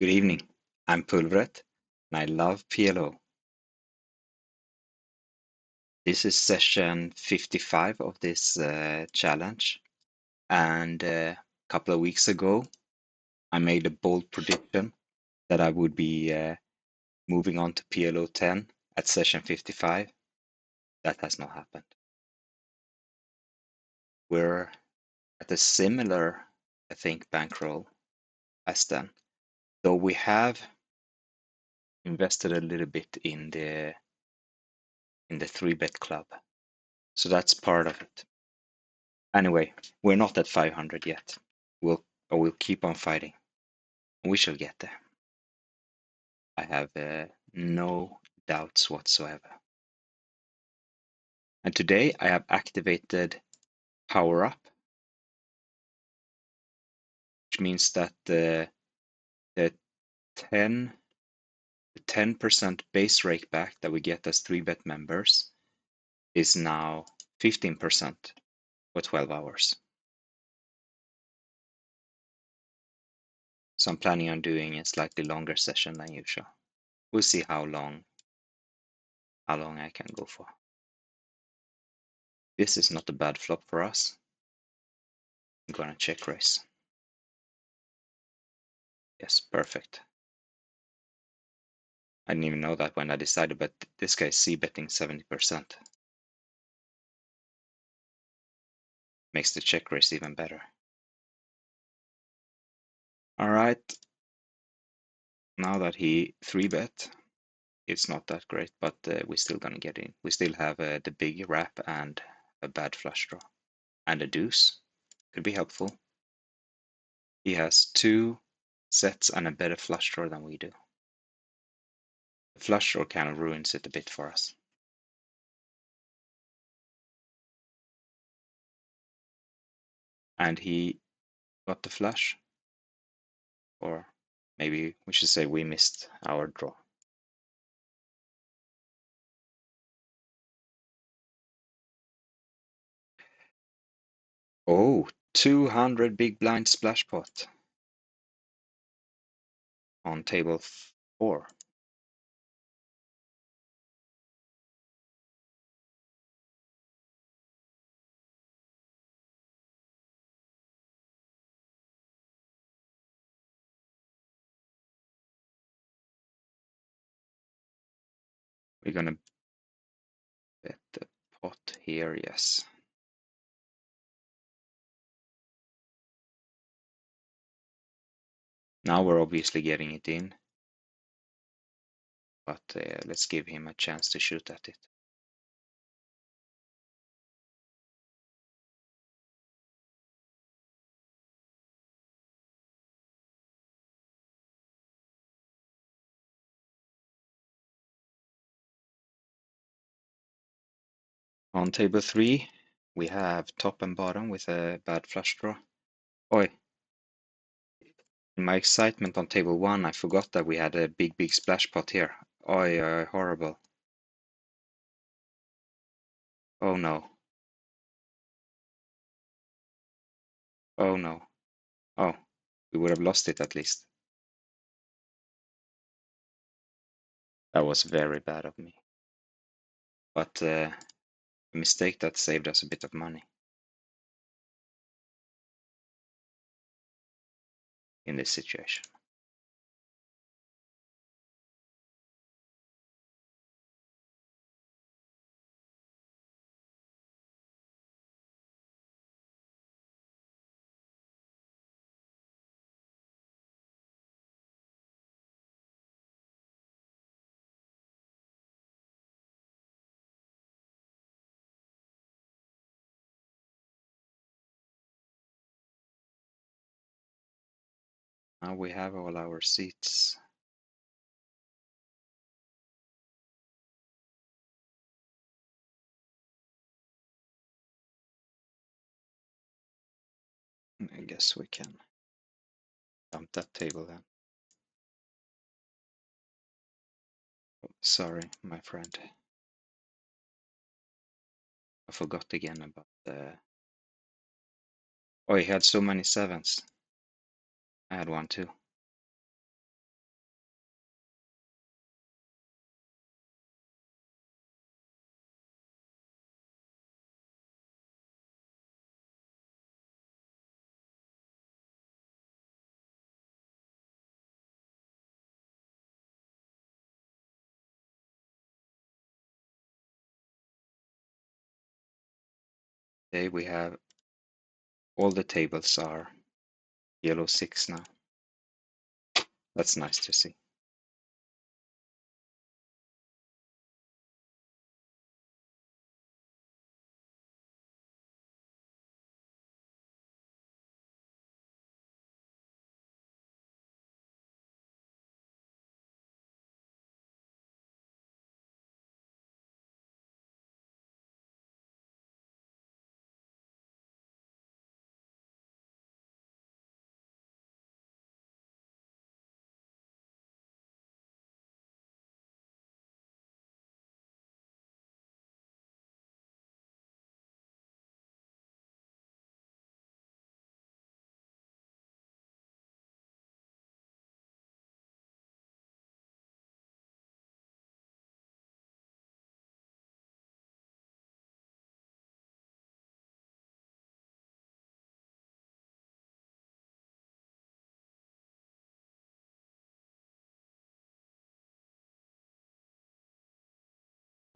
Good evening. I'm Pulvret, and I love PLO. This is session 55 of this challenge, and a couple of weeks ago, I made a bold prediction that I would be moving on to PLO 10 at session 55. That has not happened. We're at a similar, I think, bankroll as then, though we have invested a little bit in the 3-bet club. So that's part of it. Anyway, we're not at 500 yet. We'll keep on fighting. We shall get there. I have no doubts whatsoever. And today I have activated Power Up, which means that the 10% base rake back that we get as 3-bet members is now 15% for 12 hours. So I'm planning on doing a slightly longer session than usual. We'll see how long I can go for. This is not a bad flop for us. I'm gonna check raise. Yes, perfect. I didn't even know that when I decided, but this guy is c-betting 70%. Makes the check raise even better. All right. Now that he 3-bet, it's not that great, but we're still gonna get in. We still have the big wrap and a bad flush draw. And a deuce could be helpful. He has 2 sets and a better flush draw than we do. The flush draw kind of ruins it a bit for us. And he got the flush. Or maybe we should say we missed our draw. Oh, 200 big blind splash pot on table 4. We're gonna bet the pot here, yes. Now we're obviously getting it in, but let's give him a chance to shoot at it. On table 3, we have top and bottom with a bad flush draw. Oi. In my excitement on table 1, I forgot that we had a big splash pot here. Oi, horrible. Oh no. Oh no. Oh, we would have lost it at least. That was very bad of me. But a mistake that saved us a bit of money in this situation. Now we have all our seats. I guess we can dump that table then. Oh, sorry, my friend. I forgot again about the... Oh, he had so many 7s. I had one too. Okay, we have all the tables are yellow 6 now. That's nice to see.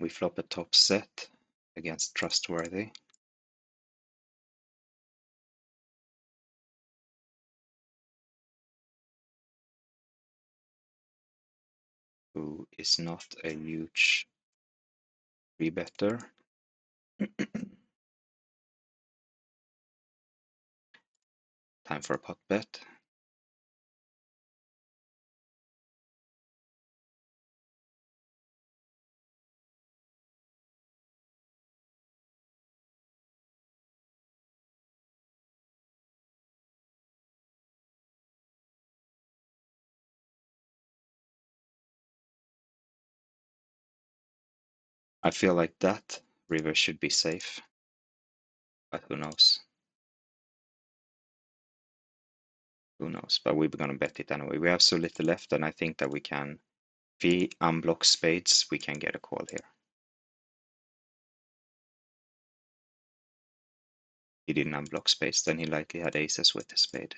We flop a top set against Trustworthy. Who is not a huge rebetter. Time for a pot bet. I feel like that river should be safe, but who knows? Who knows? But we're gonna bet it anyway. We have so little left, and I think that we can. If he unblocks spades, we can get a call here. He didn't unblock spades, then he likely had aces with his spade.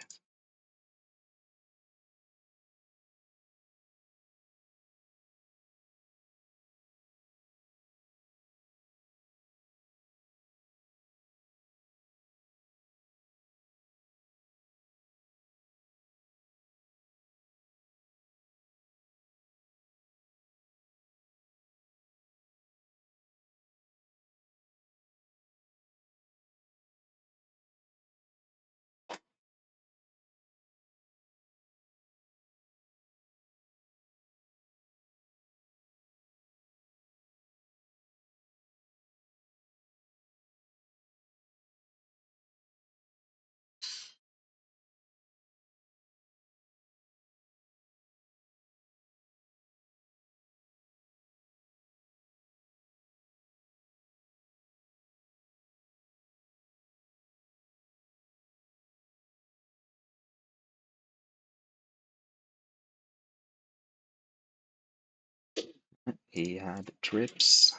He had trips.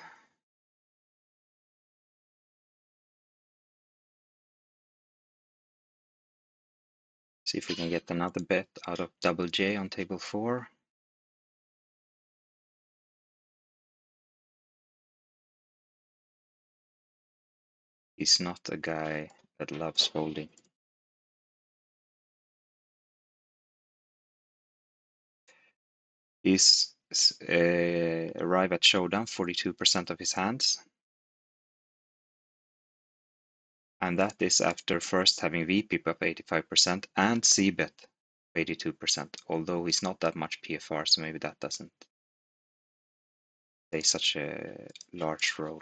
See if we can get another bet out of Double J on table 4. He's not a guy that loves folding. He's arrive at showdown 42% of his hands. And that is after first having VP up 85% and C-bet 82%, although he's not that much PFR, so maybe that doesn't play such a large role.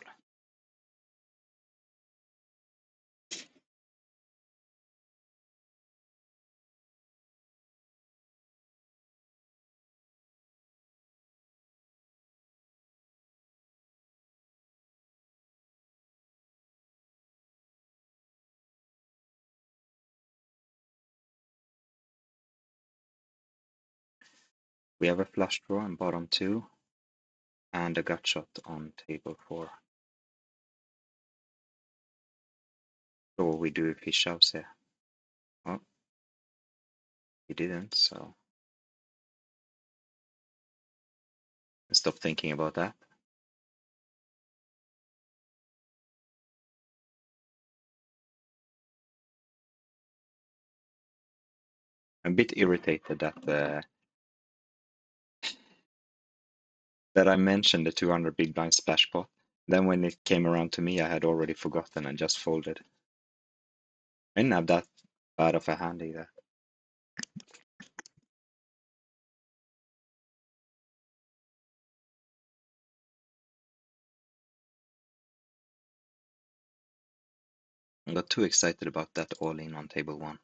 We have a flush draw on bottom 2 and a gut shot on table 4. So what we do if he shoves here? Oh, he didn't, so stop thinking about that. I'm a bit irritated that I mentioned the 200 big blind splash pot. Then when it came around to me, I had already forgotten and just folded. I didn't have that bad of a hand either. I got too excited about that all in on table one.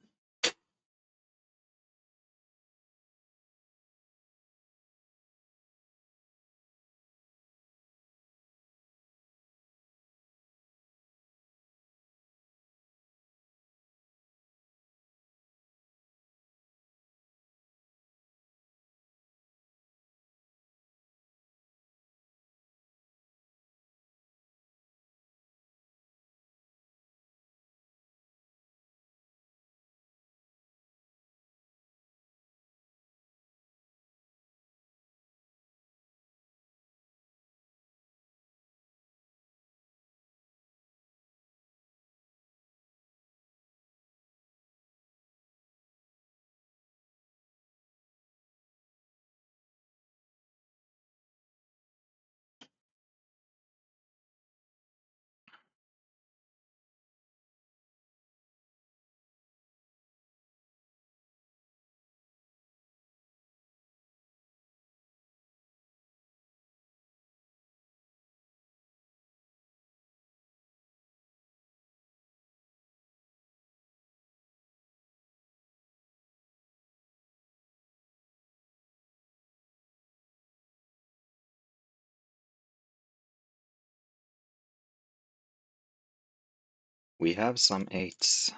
We have some eights,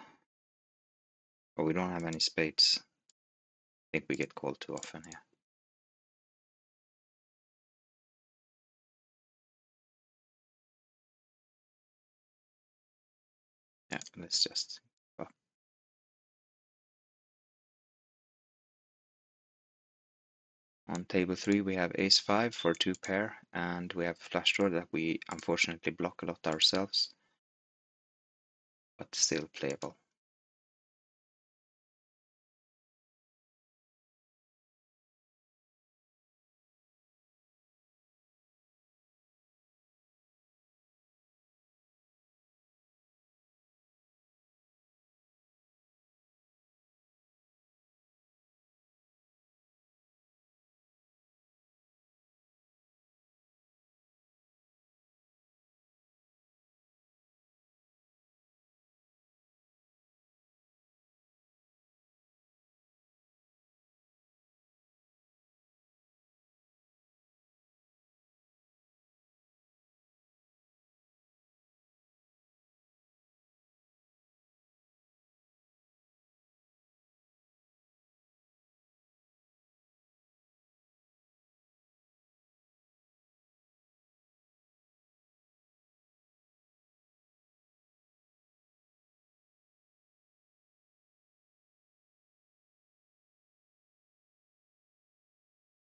but we don't have any spades. I think we get called too often here. Yeah, let's just go. On table 3 we have ace 5 for 2 pair, and we have flush draw that we unfortunately block a lot ourselves, but still playable.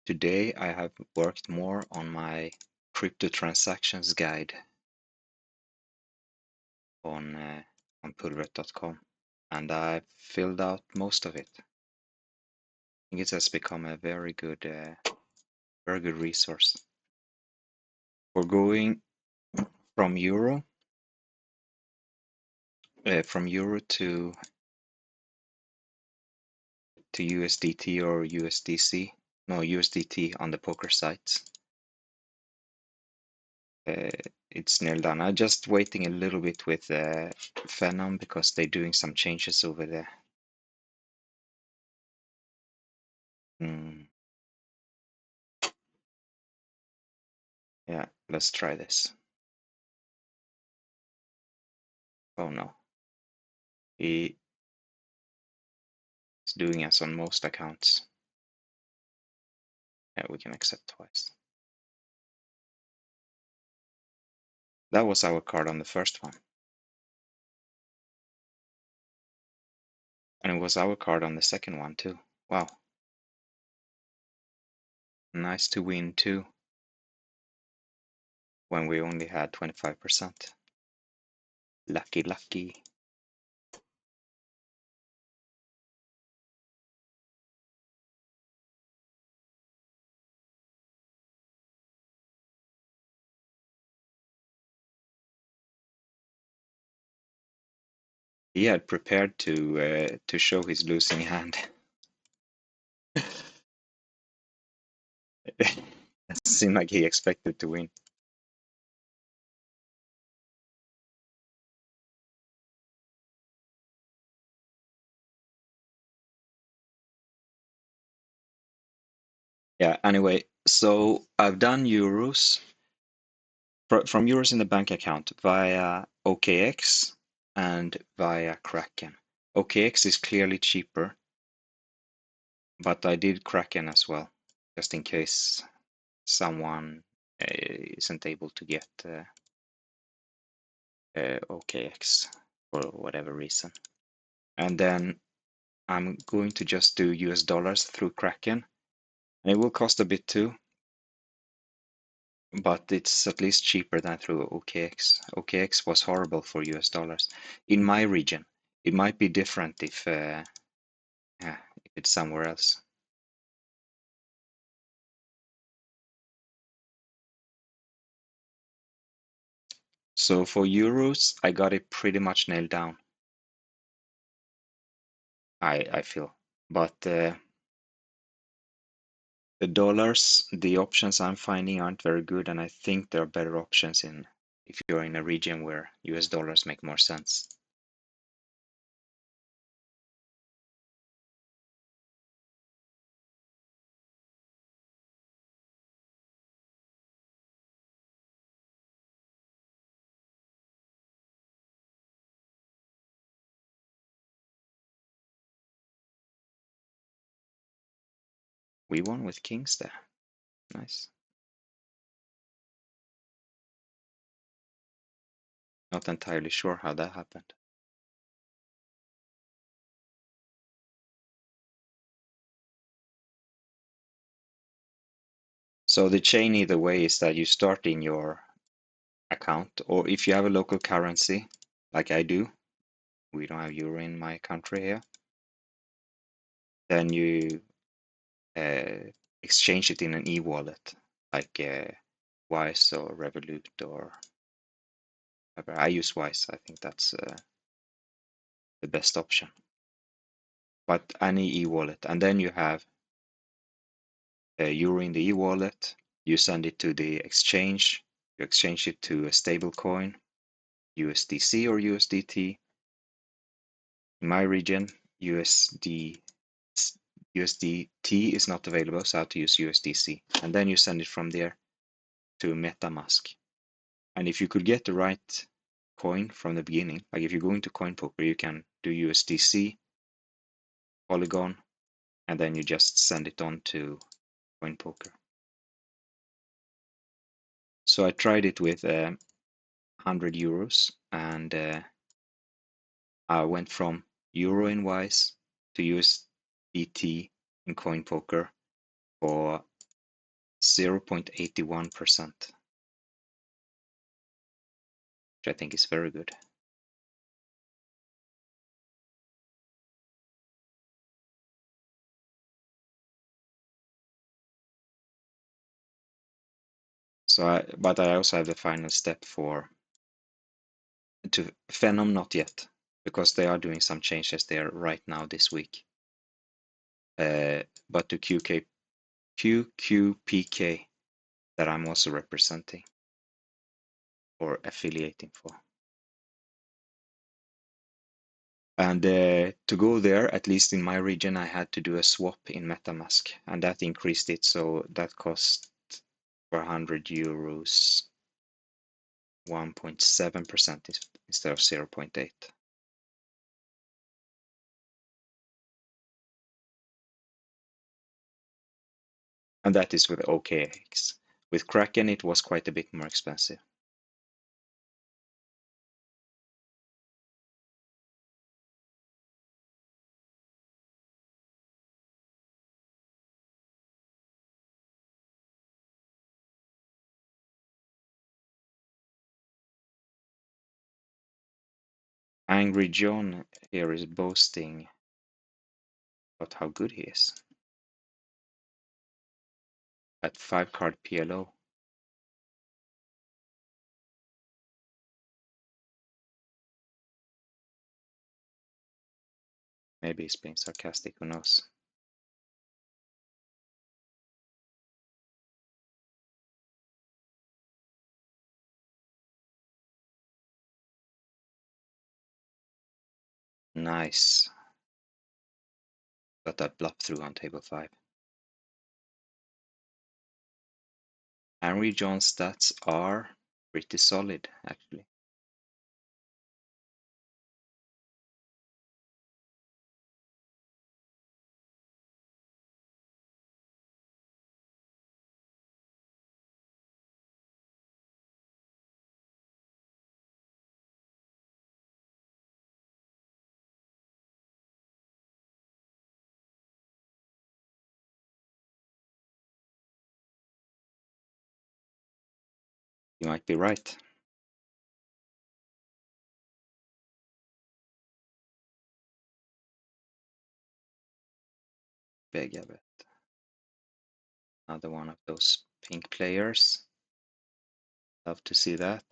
Today I have worked more on my crypto transactions guide on pulveret.com, and I filled out most of it. I think it has become a very good resource. We're going from euro to USDT or USDC. No, USDT on the poker sites. It's nearly done. I'm just waiting a little bit with Phenom because they're doing some changes over there. Yeah, let's try this. Oh no. He is doing us on most accounts. Yeah, we can accept twice. That was our card on the first one. And it was our card on the second one too. Wow. Nice to win too. When we only had 25%. Lucky, lucky. He had prepared to show his losing hand. It seemed like he expected to win. Yeah, anyway, so I've done euros from euros in the bank account via OKX and via Kraken. OKX is clearly cheaper, but I did Kraken as well, just in case someone isn't able to get OKX for whatever reason. And then I'm going to just do US dollars through Kraken. And it will cost a bit too, but it's at least cheaper than through OKX. OKX was horrible for US dollars in my region. It might be different if it's somewhere else. So for euros, I got it pretty much nailed down. I feel, but the dollars, the options I'm finding aren't very good, and I think there are better options in if you're in a region where US dollars make more sense. We won with kings there. Nice. Not entirely sure how that happened. So the chain either way is that you start in your account, or if you have a local currency, like I do, we don't have euro in my country here, then you exchange it in an e-wallet, like Wise or Revolut or whatever. I use Wise. I think that's the best option. But any e-wallet, and then you have euro in the e-wallet. You send it to the exchange. You exchange it to a stable coin, USDC or USDT. In my region, USDT is not available, so I have to use USDC. And then you send it from there to MetaMask. And if you could get the right coin from the beginning, like if you go into CoinPoker, you can do USDC, Polygon, and then you just send it on to CoinPoker. So I tried it with 100 euros, and I went from euro in Wise to USDT in CoinPoker for 0.81%, which I think is very good. So, but I also have the final step to Phenom, not yet, because they are doing some changes there right now this week. But to QQPK that I'm also representing or affiliating for. And to go there, at least in my region, I had to do a swap in MetaMask, and that increased it. So that cost for 100 euros 1.7% instead of 0.8. And that is with OKX. With Kraken, it was quite a bit more expensive. Angry John here is boasting about how good he is at 5-card PLO. Maybe he's being sarcastic, who knows? Nice. Got that bluff through on table 5. Henry John's stats are pretty solid, actually. You might be right. Big, I bet. Another one of those pink players. Love to see that.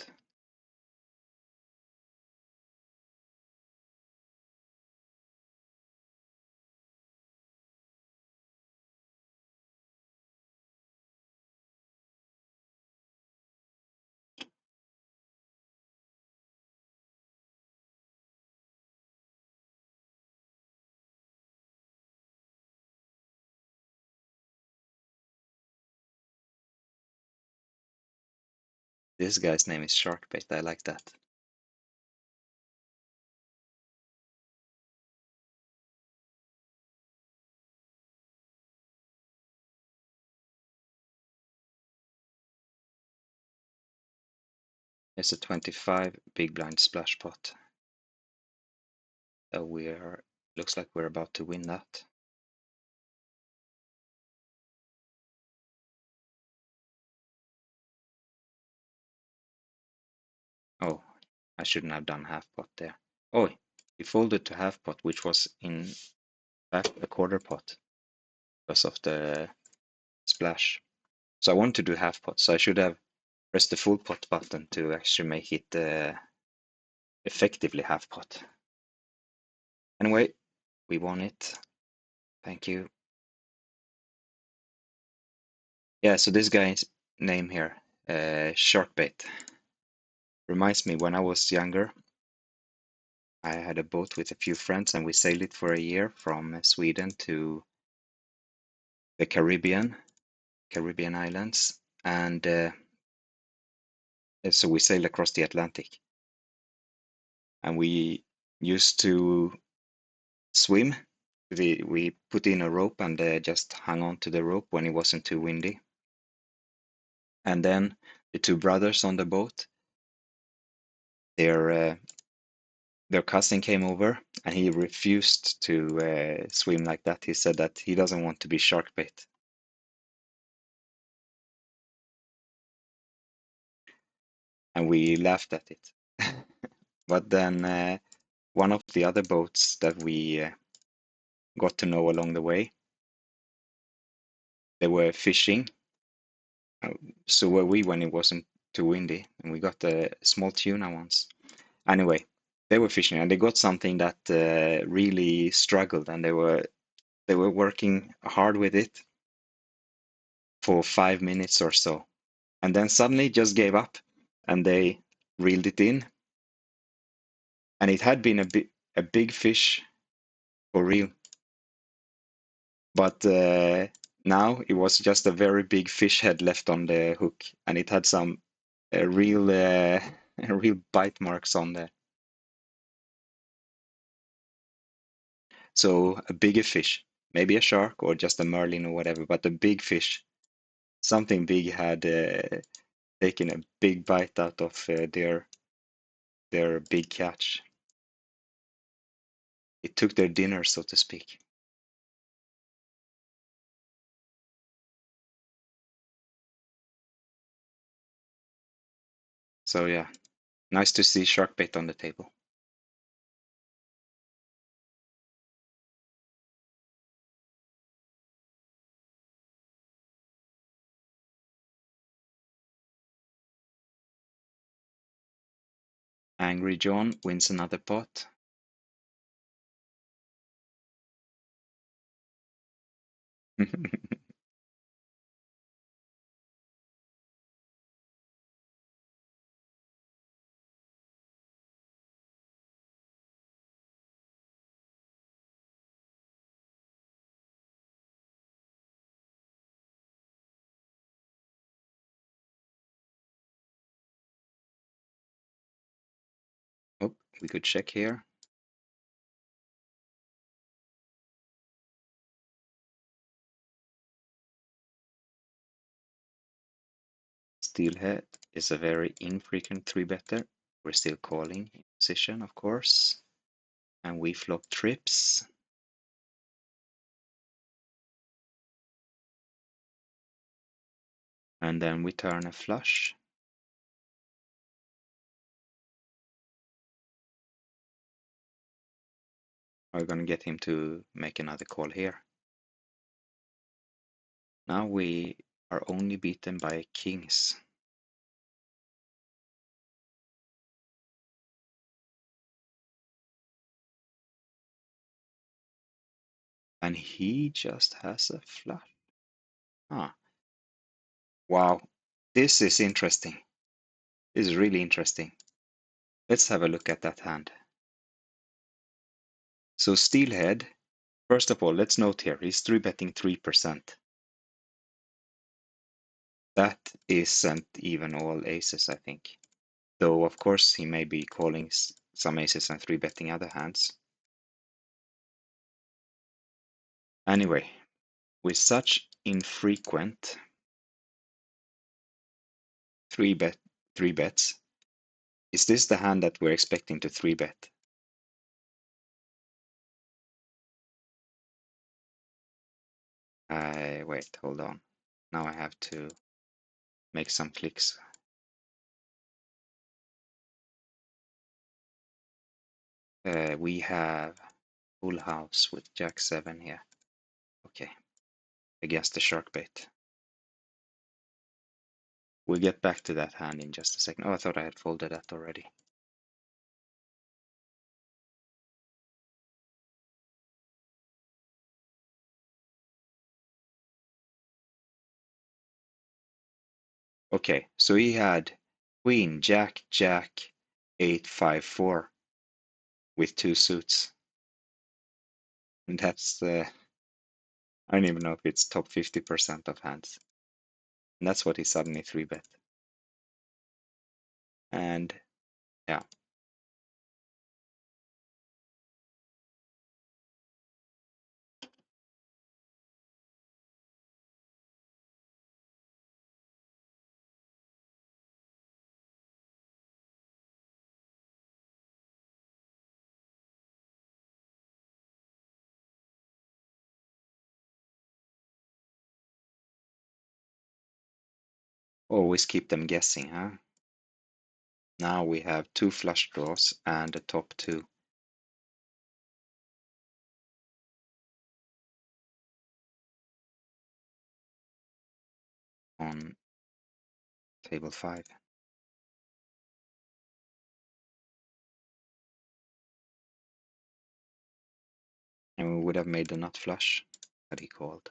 This guy's name is Sharkbait. I like that. It's a 25 big blind splash pot. We're looks like we're about to win that. Oh, I shouldn't have done half pot there. Oh, he folded to half pot, which was in fact a quarter pot because of the splash. So I want to do half pot, so I should have pressed the full pot button to actually make it effectively half pot. Anyway, we won it. Thank you. Yeah, so this guy's name here, Sharkbait, reminds me when I was younger. I had a boat with a few friends and we sailed it for a year from Sweden to the Caribbean islands, and so we sailed across the Atlantic. And we used to swim. We put in a rope and just hung on to the rope when it wasn't too windy. And then the two brothers on the boat, their cousin came over and he refused to swim like that. He said that he doesn't want to be shark bait. And we laughed at it. But then one of the other boats that we got to know along the way, they were fishing. So were we when it wasn't too windy, and we got a small tuna once. Anyway, they were fishing and they got something that really struggled, and they were working hard with it for 5 minutes or so, and then suddenly just gave up, and they reeled it in, and it had been a big fish for real, but now it was just a very big fish head left on the hook, and it had some real real bite marks on there. So a bigger fish, maybe a shark or just a marlin or whatever, but a big fish, something big had taken a big bite out of their big catch. It took their dinner, so to speak. So yeah, nice to see shark bait on the table. Angry John wins another pot. Oh, we could check here. Steelhead is a very infrequent 3-better. We're still calling in position, of course. And we flop trips. And then we turn a flush. We're going to get him to make another call here. Now we are only beaten by kings. And he just has a flush. Ah, wow. This is interesting. This is really interesting. Let's have a look at that hand. So Steelhead, first of all, let's note here, he's 3-betting 3%. That isn't even all aces, I think. Though, of course, he may be calling some aces and 3-betting other hands. Anyway, with such infrequent 3 bets, is this the hand that we're expecting to 3-bet? Wait, hold on. Now I have to make some clicks. We have full house with Jack 7 here. Okay, against the shark bait. We'll get back to that hand in just a second. Oh, I thought I had folded that already. Okay, so he had Queen, Jack, Jack, 8, 5, 4 with 2 suits. And that's, I don't even know if it's top 50% of hands. And that's what he suddenly 3-bet. And yeah. Always keep them guessing, huh? Now we have 2 flush draws and a top 2. On table 5. And we would have made the nut flush that he called.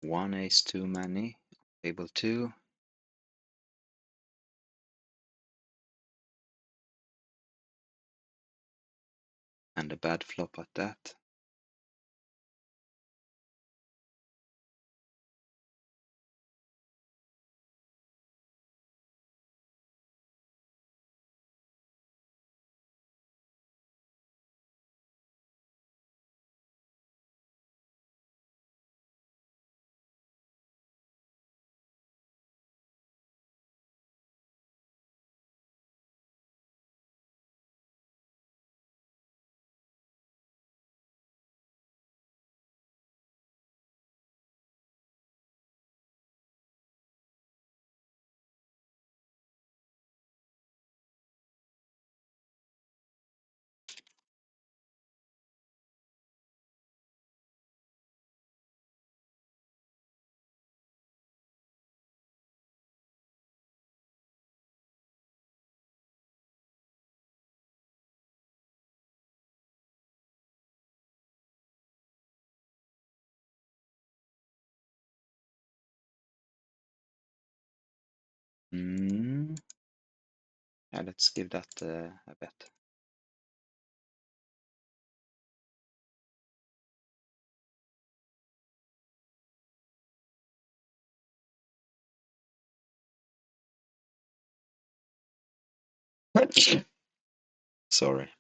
One ace too many. Table 2. And a bad flop at that. Mm. Yeah, let's give that a bet. Sorry.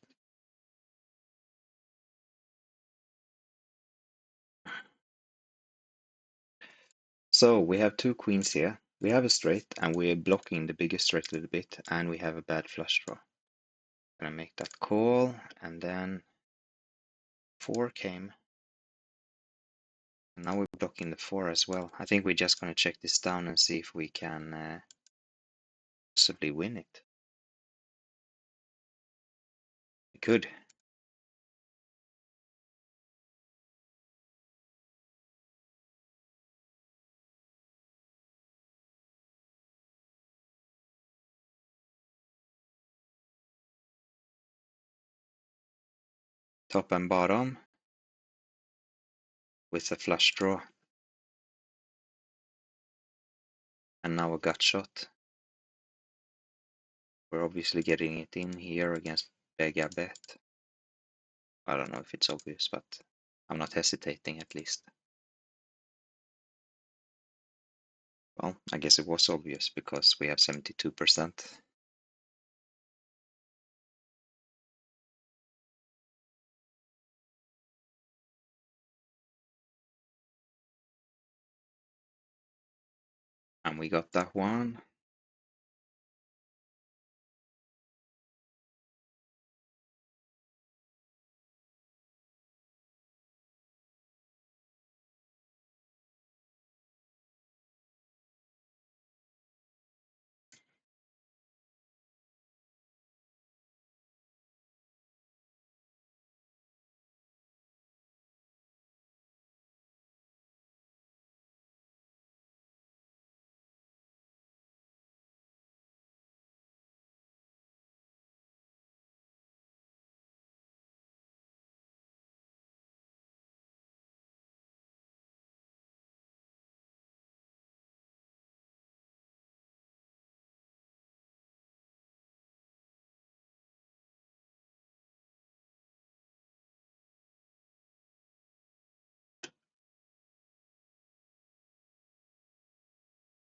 So we have two queens here. We have a straight, and we're blocking the biggest straight a little bit, and we have a bad flush draw. Gonna make that call, and then 4 came. And now we're blocking the 4 as well. I think we're just gonna check this down and see if we can possibly win it. We could. Top and bottom with a flush draw. And now a gut shot. We're obviously getting it in here against Bega Bet. I don't know if it's obvious, but I'm not hesitating at least. Well, I guess it was obvious because we have 72%. And we got that one.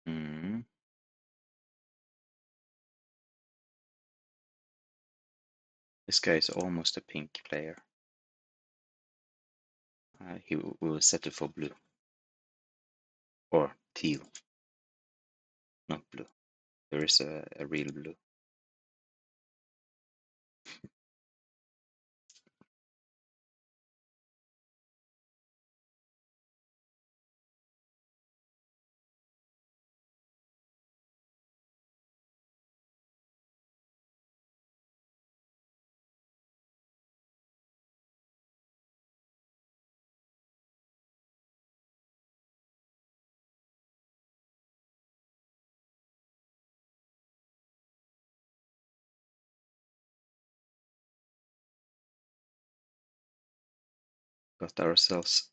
Mm. This guy is almost a pink player. He will settle for blue. Or teal, not blue. There is a real blue. Got ourselves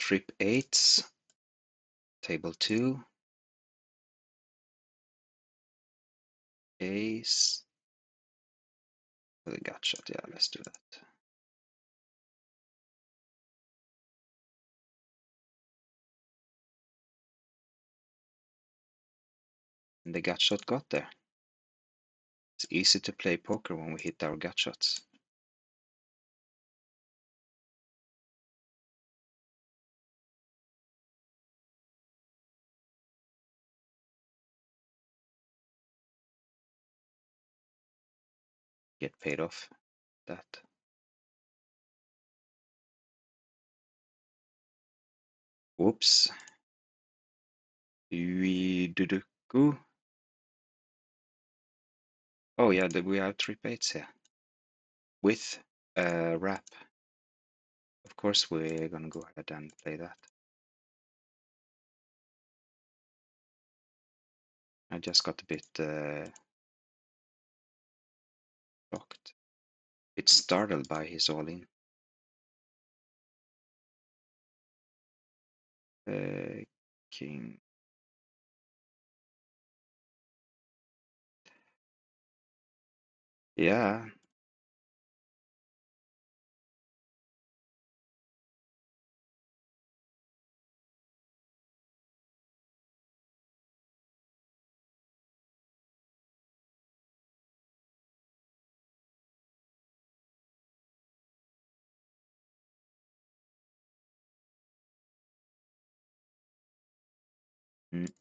trip 8s, table 2, ace, with a gut shot. Yeah, let's do that. and the gut shot got there. It's easy to play poker when we hit our gut shots. Get paid off that. Whoops. We do. Oh yeah, we have 3 8s here with a wrap. Of course, we're gonna go ahead and play that. I just got a bit shocked. It's startled by his all-in. King. Yeah.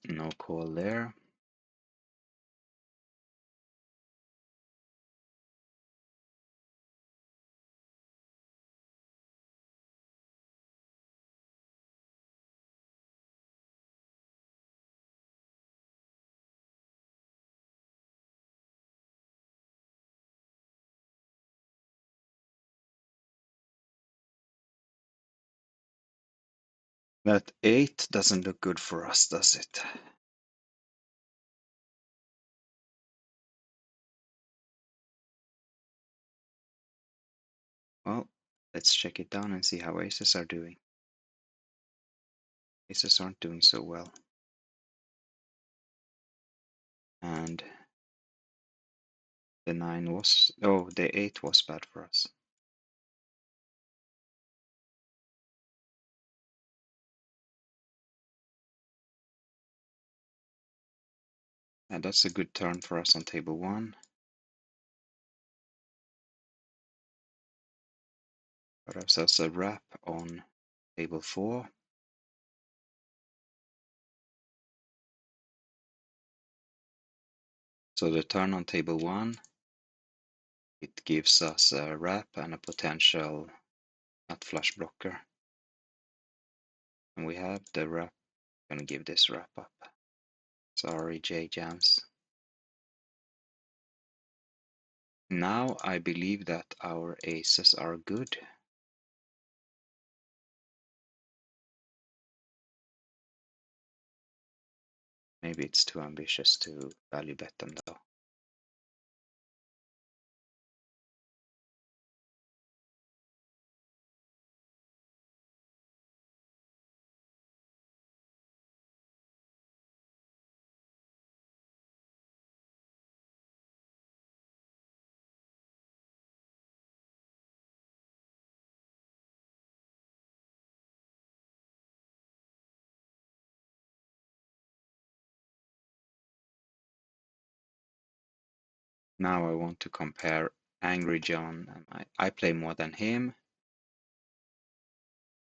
No call there. That 8 doesn't look good for us, does it? Well, let's check it down and see how aces are doing. Aces aren't doing so well. And the 9 was, oh, the 8 was bad for us. And that's a good turn for us on table 1. Got ourselves a wrap on table 4. So the turn on table 1, it gives us a wrap and a potential nut flush blocker. And we have the wrap. I'm gonna give this wrap up. Sorry, J Jams. Now I believe that our aces are good. Maybe it's too ambitious to value bet them though. Now I want to compare Angry John. And I play more than him.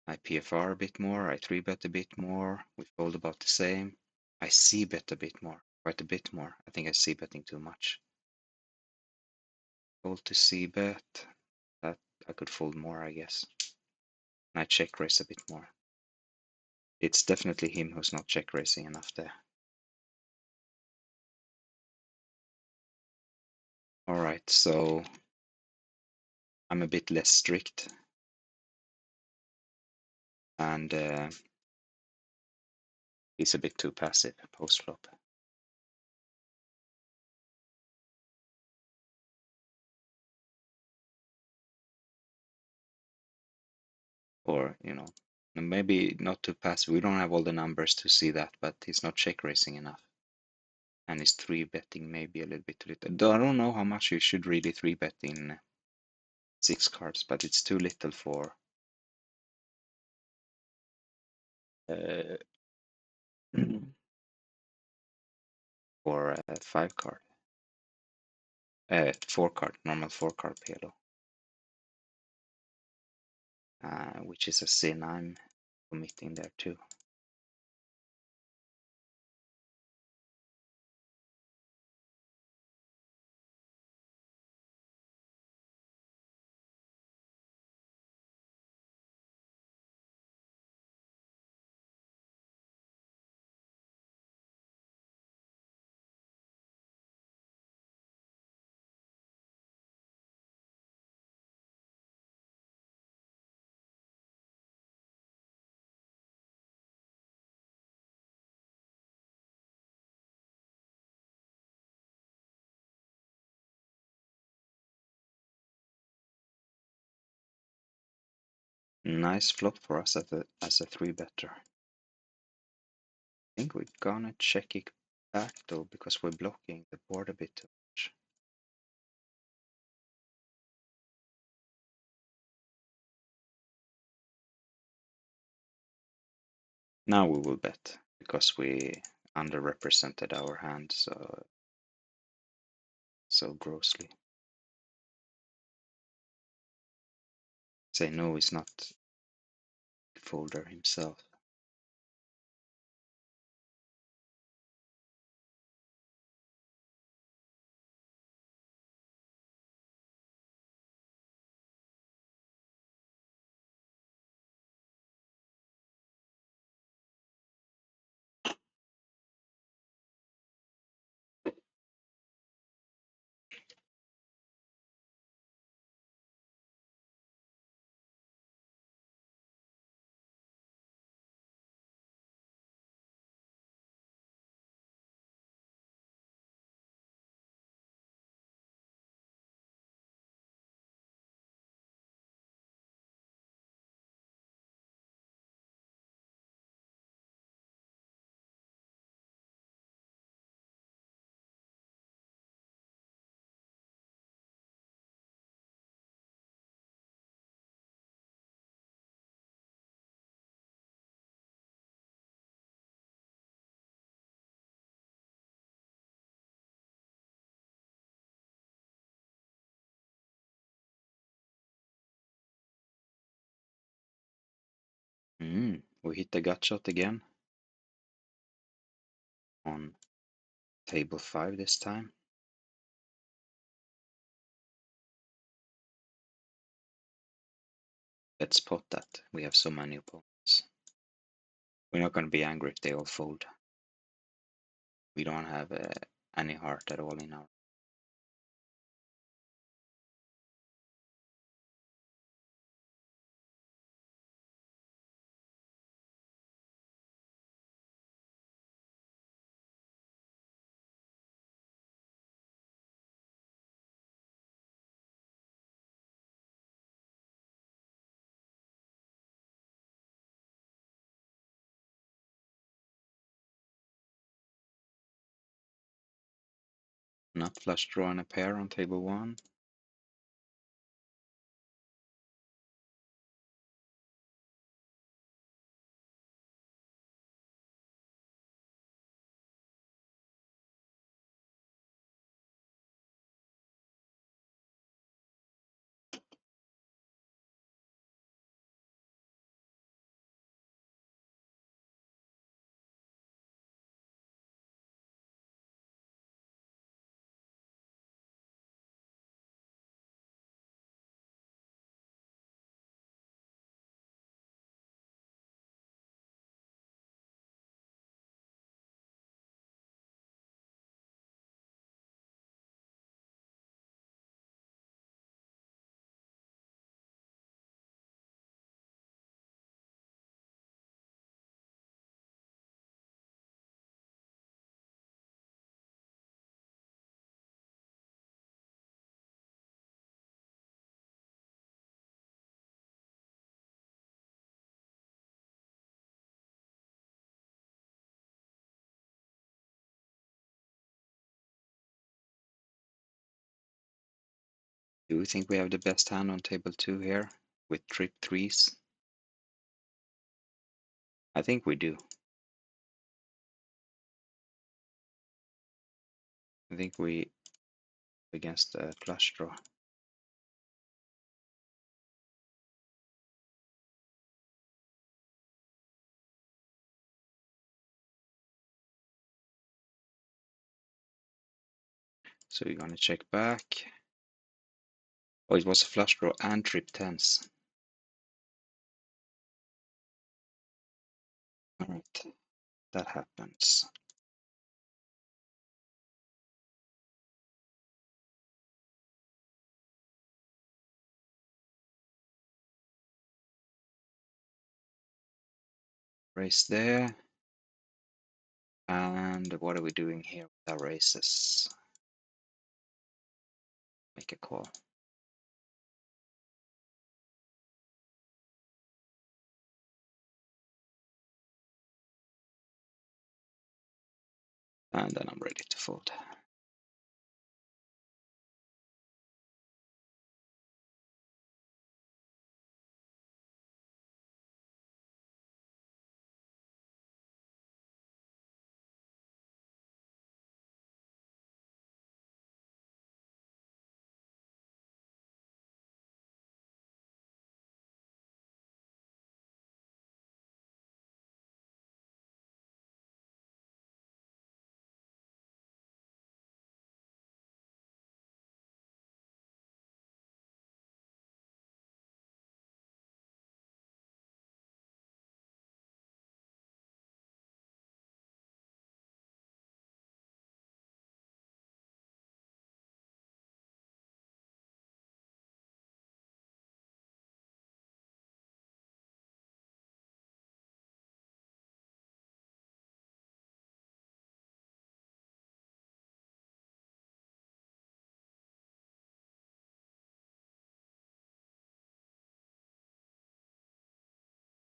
I PFR a bit more. I 3-bet a bit more. We fold about the same. I c-bet a bit more. Quite a bit more. I think I c-betting too much. Fold to c-bet. That I could fold more, I guess. And I check raise a bit more. It's definitely him who's not check raising enough there. Alright, so I'm a bit less strict. And he's a bit too passive post flop. Or, you know, maybe not too passive. We don't have all the numbers to see that, but he's not check raising enough. And he's 3-betting maybe a little bit too little. Though I don't know how much you should really 3-bet in 6 cards, but it's too little for or 5 card, 4 card, normal 4 card PLO, which is a sin I'm committing there too. Nice flop for us as a 3-better. I think we're gonna check it back though, because we're blocking the board a bit too much. Now we will bet, because we underrepresented our hand so grossly. Say no, he's not folder himself. We hit the gut shot again on table 5 this time. Let's spot that. We have so many opponents. We're not going to be angry if they all fold. We don't have any heart at all in our. Not flush draw and a pair on table 1. Do we think we have the best hand on table 2 here with trip 3s? I think we do. I think we against a flush draw. So you're gonna check back. Oh, it was a flush draw and trip tens. All right, that happens. Raise there. And what are we doing here with our races? Make a call. And then I'm ready to fold.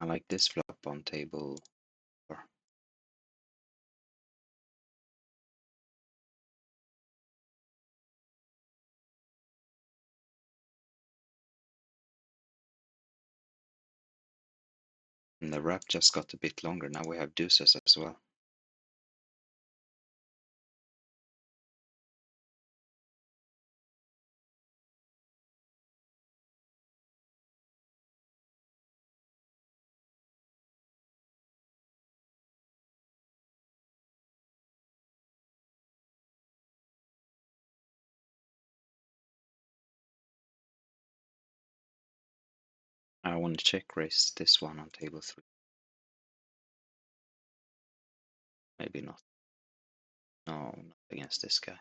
I like this flop on table 4. And the wrap just got a bit longer. Now we have deuces as well. I want to check raise this one on table 3. Maybe not. No, not against this guy.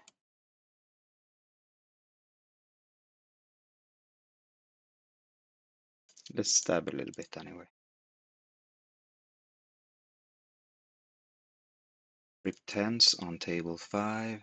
Let's stab a little bit anyway. Rip tens on table 5.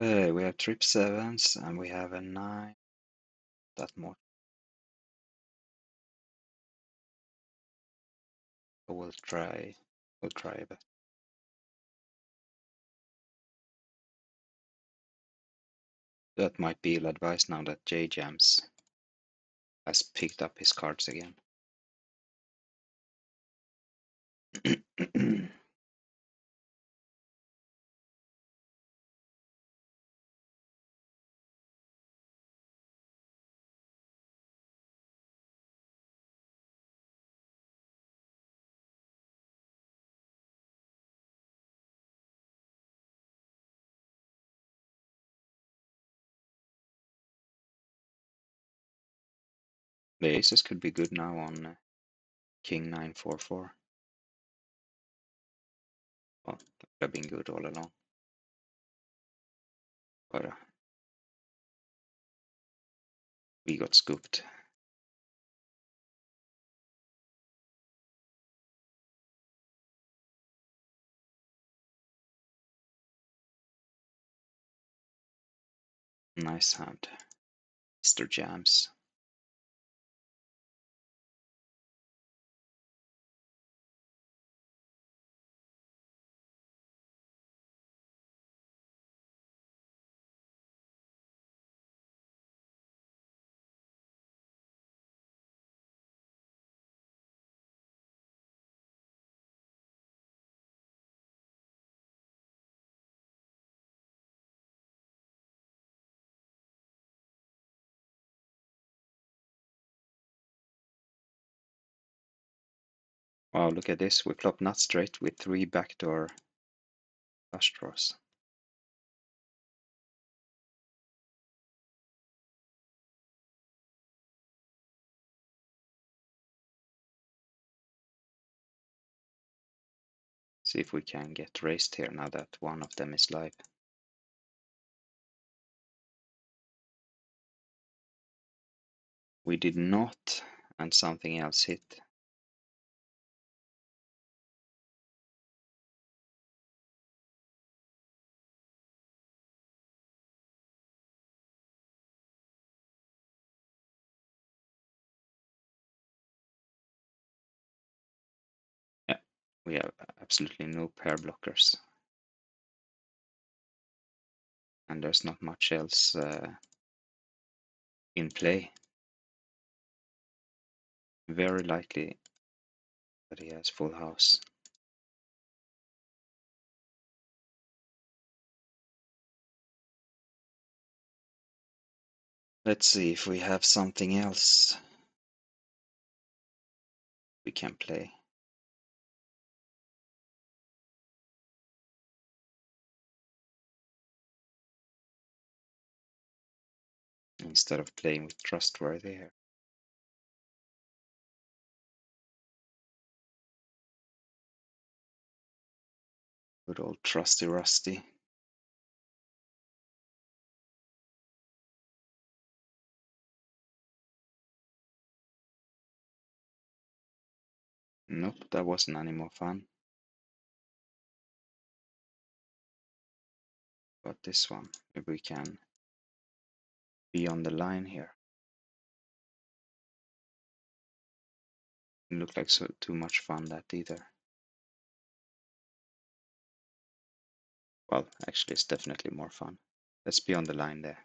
We have trip sevens and we have a 9. That more. So we'll try. We'll try a bit. That might be ill advised now that J Jams has picked up his cards again. The aces could be good now on King 9 4 4. Well, that would have been good all along. But we got scooped. Nice hand. Mr. Jams. Wow, look at this. We flop nut straight with 3 backdoor flush draws. See if we can get raised here now that one of them is live. We did not, and something else hit. Yeah, we have absolutely no pair blockers. And there's not much else in play. Very likely that he has full house. Let's see if we have something else we can play. Instead of playing with trustworthy here. Good old trusty Rusty. Nope, that wasn't any more fun. But this one, if we can be on the line here. Didn't look like so too much fun that either. Well, actually it's definitely more fun. Let's be on the line there.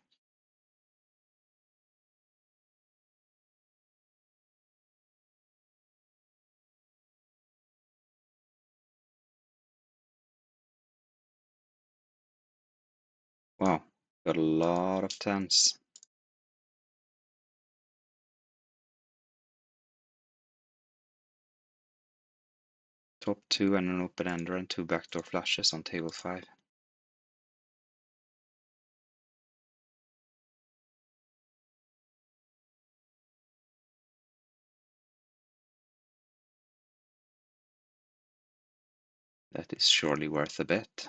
Wow, got a lot of tens. Top 2 and an open ender and 2 backdoor flushes on table 5. That is surely worth a bet.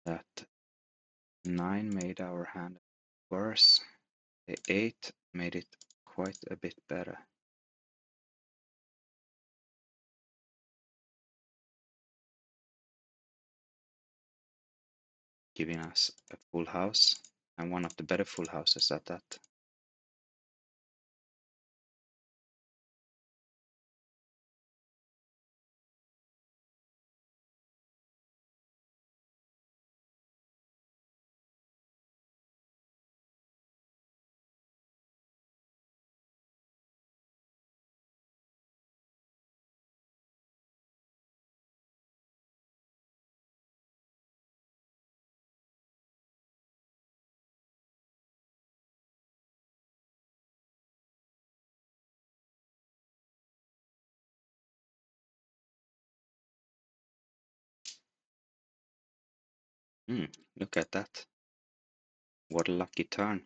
That 9 made our hand worse. The 8 made it quite a bit better. Giving us a full house, and one of the better full houses at that. Look at that. What a lucky turn.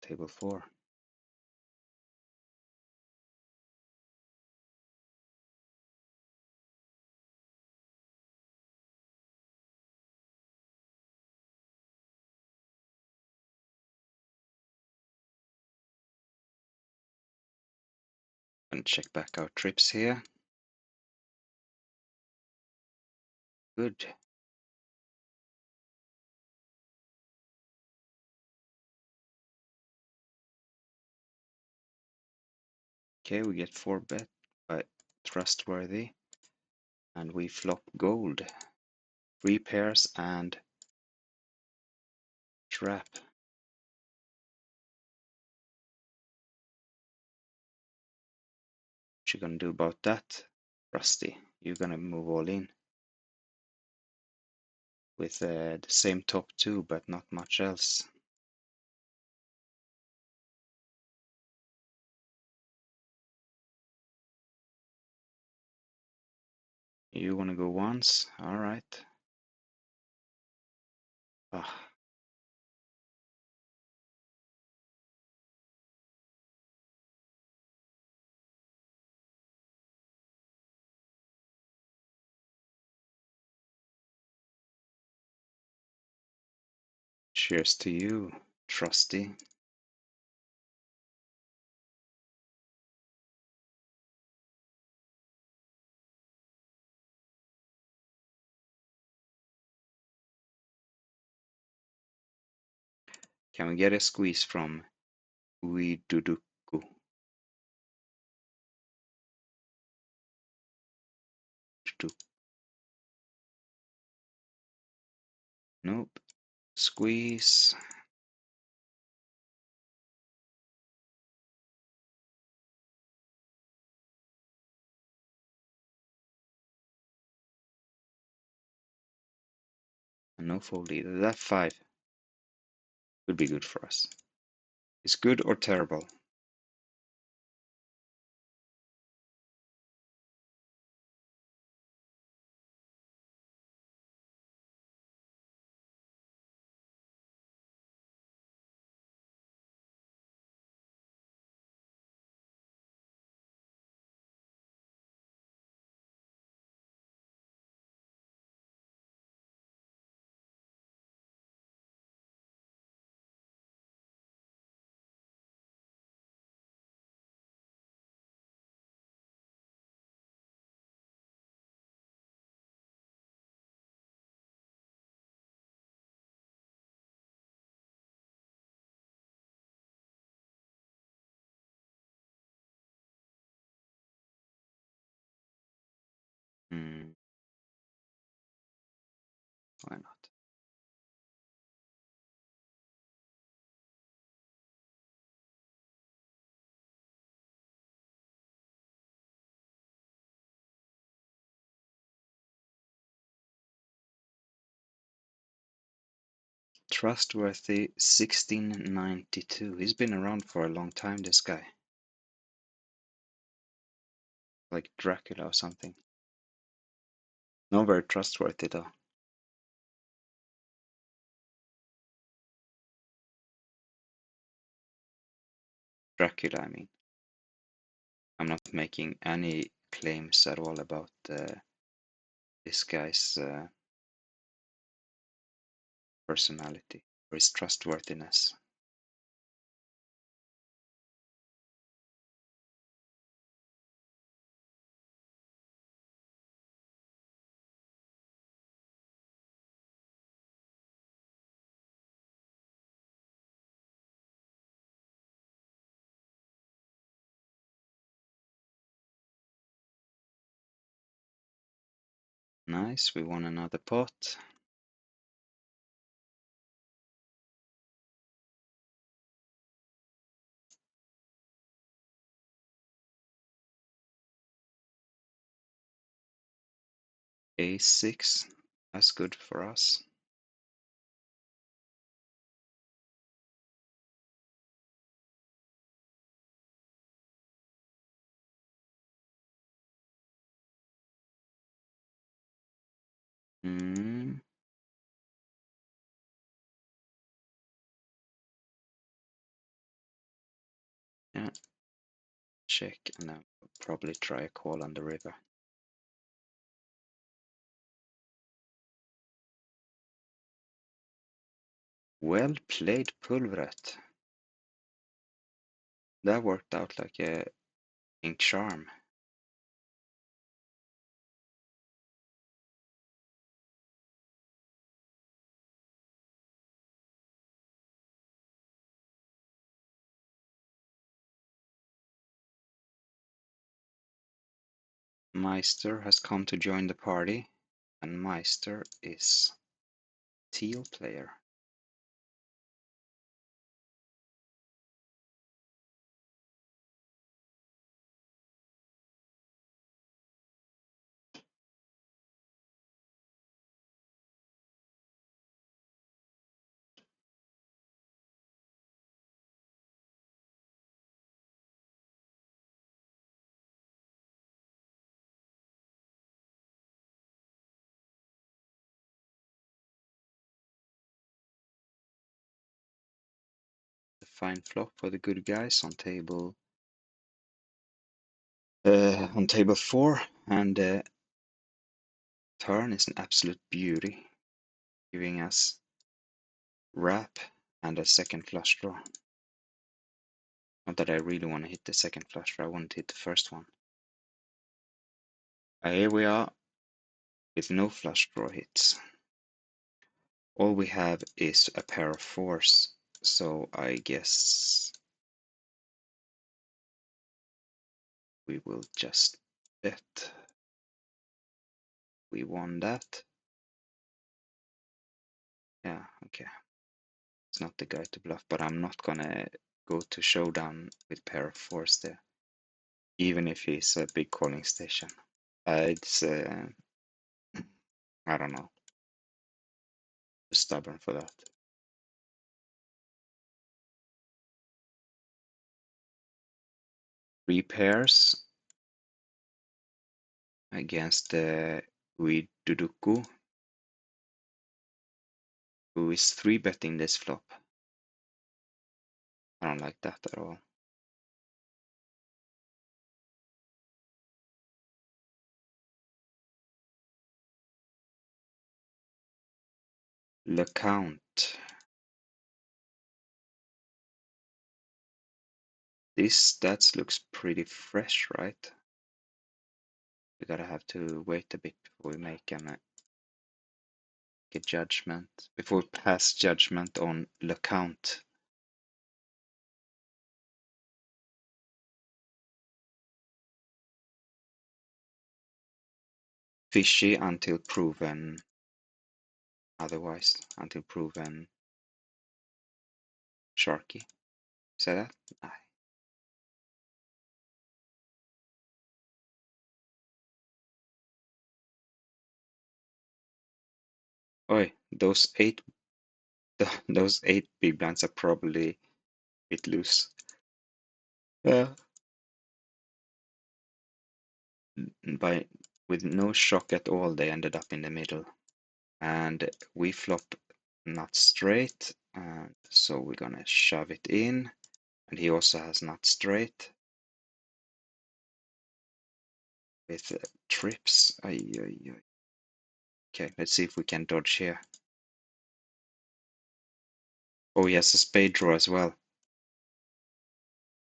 Table 4. And check back our trips here. Good. Okay, we get 4 bet by trustworthy. And we flop gold. 3 pairs and trap. What you gonna do about that, Rusty? You're gonna move all in with the same top 2, but not much else. You wanna go once? All right. Ah, cheers to you, Trusty. Can we get a squeeze from Uiduduku? Nope. Squeeze. And no fold either. That 5 would be good for us. Is good or terrible? Hmm, why not? Trustworthy 1692. He's been around for a long time, this guy. Like Dracula or something. Not very trustworthy though. Dracula, I mean. I'm not making any claims at all about this guy's personality or his trustworthiness. Nice, we won another pot. A6, that's good for us. Mm, yeah, check, and then we'll probably try a call on the river. Well played, Pulveret. That worked out like a ink charm. Meister has come to join the party, and Meister is teal player. The fine flop for the good guys on table 4, and turn is an absolute beauty, giving us wrap and a second flush draw. Not that I really want to hit the second flush draw, I want to hit the first one. Here we are with no flush draw hits. All we have is a pair of 4s, so I guess we will just bet. We won that. Yeah, okay. It's not the guy to bluff, but I'm not gonna go to showdown with pair of 4s there, even if he's a big calling station. It's I don't know, stubborn for that. Three pairs against the Uiduduku, who is 3-betting this flop. I don't like that at all. Le Count. This stats looks pretty fresh, right? We gotta have to wait a bit before we make a judgment, before we pass judgment on Le Count. Fishy until proven otherwise, until proven sharky. Say that? Nej. Oi, those eight big blinds are probably a bit loose. Yeah. By with no shock at all, they ended up in the middle, and we flop not straight, and so we're gonna shove it in, and he also has not straight with trips. Ay, ay, ay. Okay, let's see if we can dodge here. Oh, he has a spade draw as well,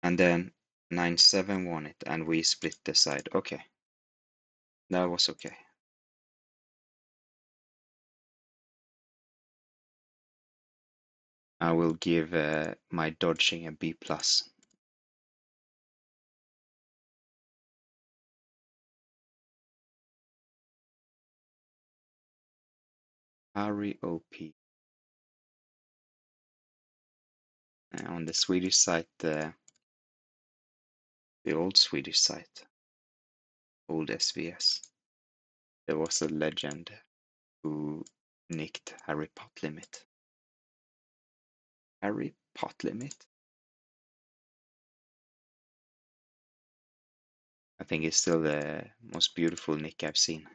and then 9-7 won it, and we split the side. Okay, that was okay. I will give my dodging a B+. Harry OP. On the Swedish site, the old Swedish site, old SVS, there was a legend who nicked Harry Pot Limit. Harry Pot Limit? I think it's still the most beautiful nick I've seen.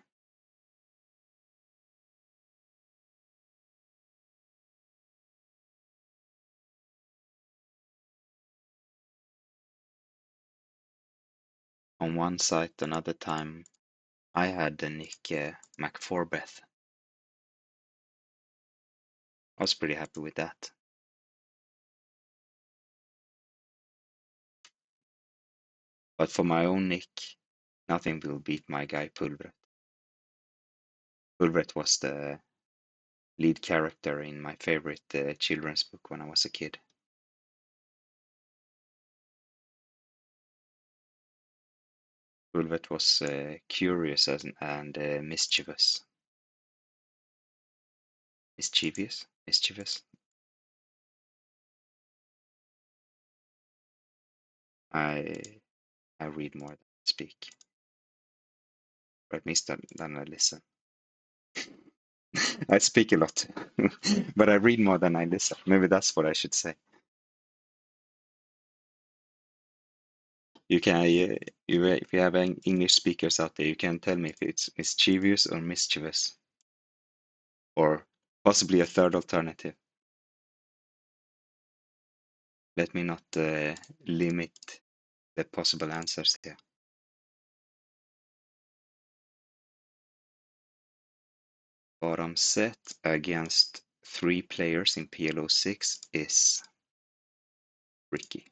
on one site another time I had the nick McForbeth. I was pretty happy with that. But for my own nick, nothing will beat my guy Pulvret. Pulvret was the lead character in my favorite children's book when I was a kid. Pulvret was curious and mischievous. Mischievous. I read more than I speak, or at least than I listen. I speak a lot, but I read more than I listen. Maybe that's what I should say. You can, if you have English speakers out there, you can tell me if it's mischievous or mischievous, or possibly a third alternative. Let me not limit the possible answers here. Bottom set against 3 players in PLO 6 is tricky.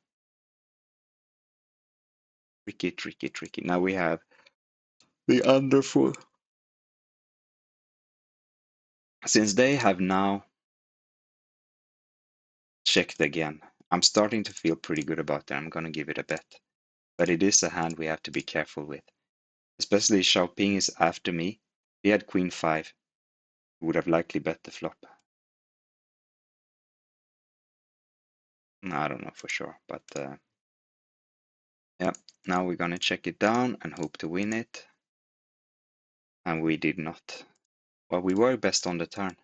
Tricky. Now we have the under 4. Since they have now checked again, I'm starting to feel pretty good about it. I'm going to give it a bet. But it is a hand we have to be careful with. Especially Xiaoping is after me. He had queen 5. He would have likely bet the flop. No, I don't know for sure, but yeah. Now we're going to check it down and hope to win it. And we did not. Well, we were best on the turn.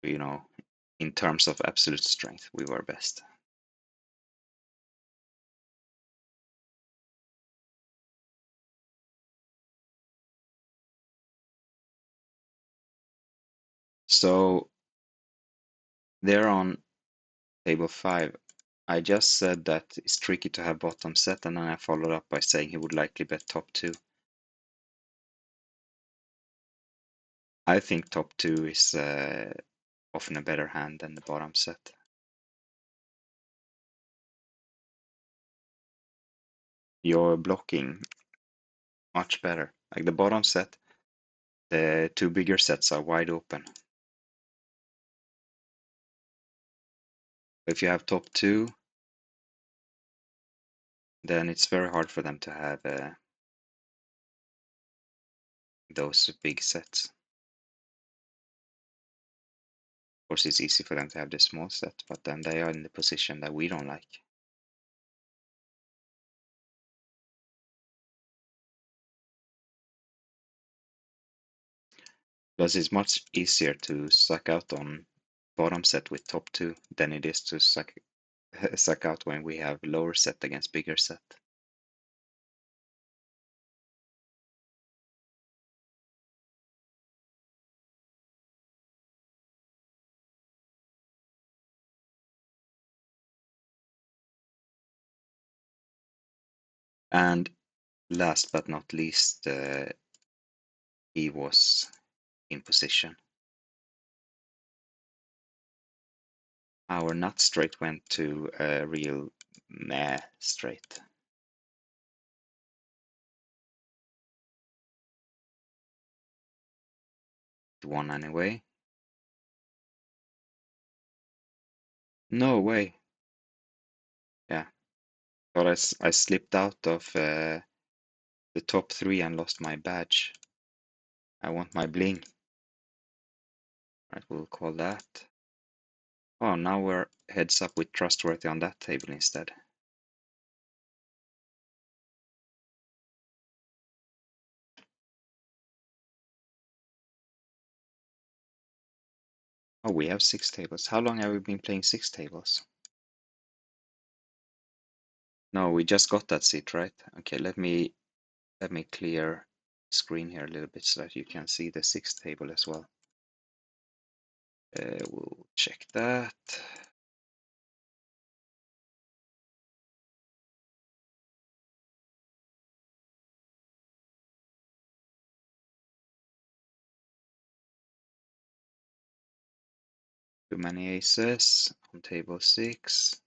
You know, in terms of absolute strength, we were best. So there on table 5, I just said that it's tricky to have bottom set, and then I followed up by saying he would likely bet top 2. I think top 2 is often a better hand than the bottom set. You're blocking much better. Like the bottom set, the 2 bigger sets are wide open. If you have top 2, then it's very hard for them to have those big sets. Of course, it's easy for them to have the small set, but then they are in the position that we don't like. Plus, it's much easier to suck out on bottom set with top 2 than it is to suck out when we have lower set against bigger set. And last but not least, he was in position. Our nut straight went to a real meh straight. It won anyway. No way. Yeah. But I slipped out of the top 3 and lost my badge. I want my bling. Right, we'll call that. Oh, now we're heads up with trustworthy on that table instead. Oh, we have 6 tables. How long have we been playing 6 tables? No, we just got that seat, right? Okay, let me Let me clear the screen here a little bit so that you can see the sixth table as well. We'll check that. Too many aces on table 6.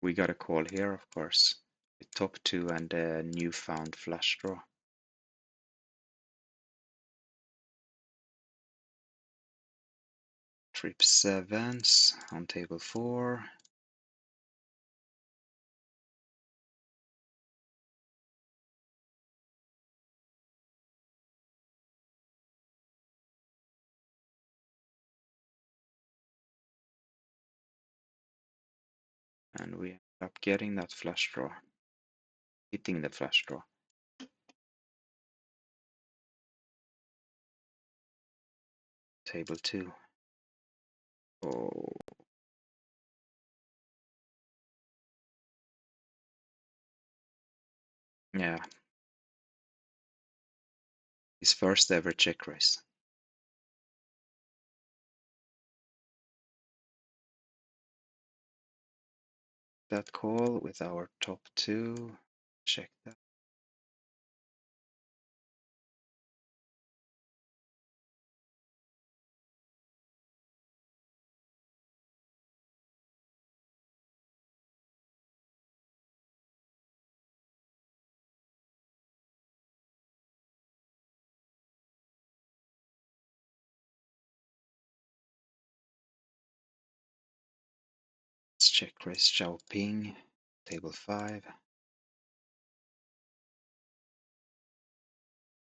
We got a call here, of course. The top 2 and a newfound flush draw. Trip 7s on table 4. And we end up getting that flush draw. Hitting the flush draw. Table 2. Oh. Yeah. His first ever check raise. That call with our top 2. Check that. Let's check raise Xiaoping. Table 5.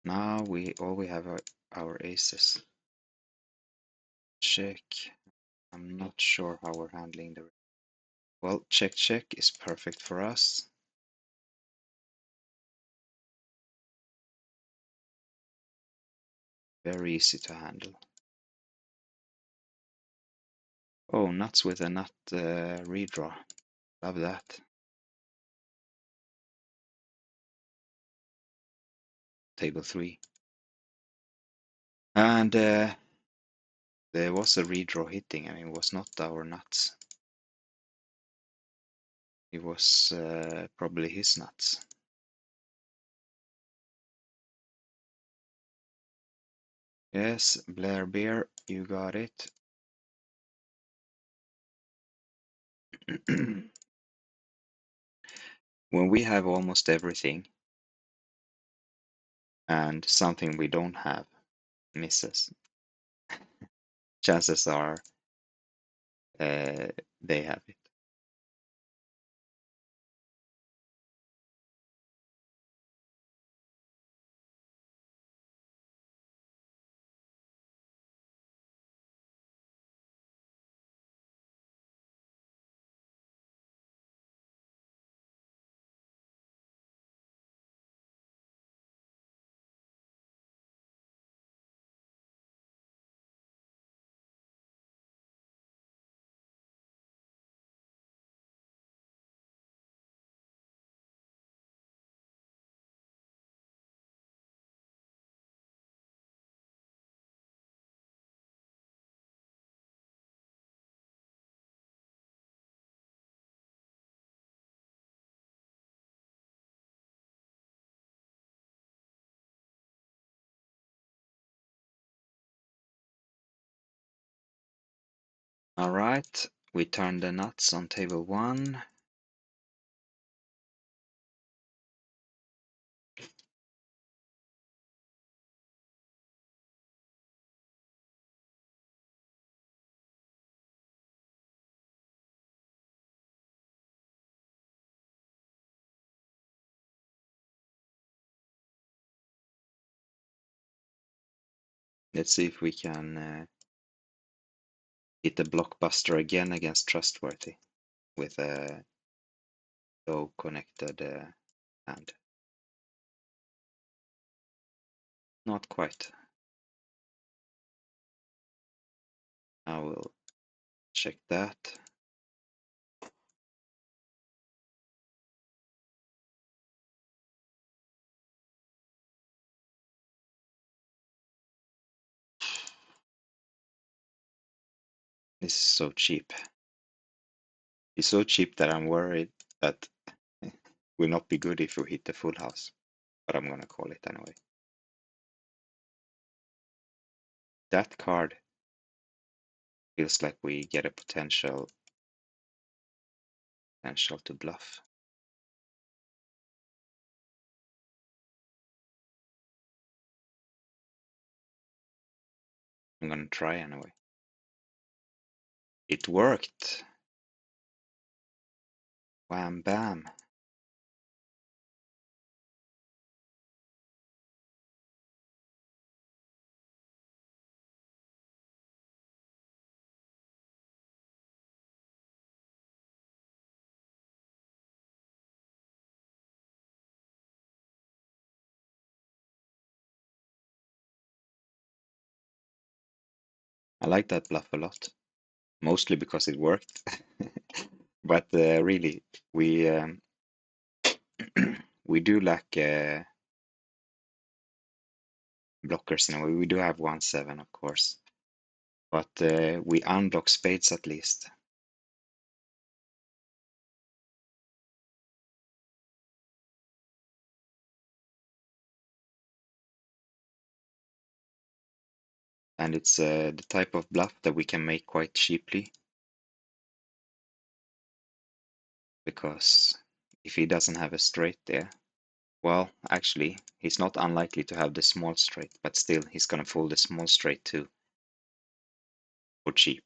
Now all we have are our aces. Check. I'm not sure how we're handling the. Well, check is perfect for us. Very easy to handle. Oh, nuts with a nut redraw. Love that. Table 3. And there was a redraw hitting. I mean, it was not our nuts. It was probably his nuts. Yes, Blair Bear, you got it. When we have almost everything and something we don't have misses, chances are they have it. All right, we turn the nuts on table 1. Let's see if we can hit a blockbuster again against Trustworthy with a low connected hand. Not quite. I will check that. This is so cheap. It's so cheap that I'm worried that it will not be good if we hit the full house. But I'm gonna call it anyway. That card feels like we get a potential to bluff. I'm gonna try anyway. It worked. Wham bam. I like that bluff a lot. Mostly because it worked. But really, we we do lack blockers in a way. We do have 1-7, of course, but we unblock spades at least. And it's the type of bluff that we can make quite cheaply, because if he doesn't have a straight there, well, actually, he's not unlikely to have the small straight, but still, he's gonna fold the small straight too for cheap.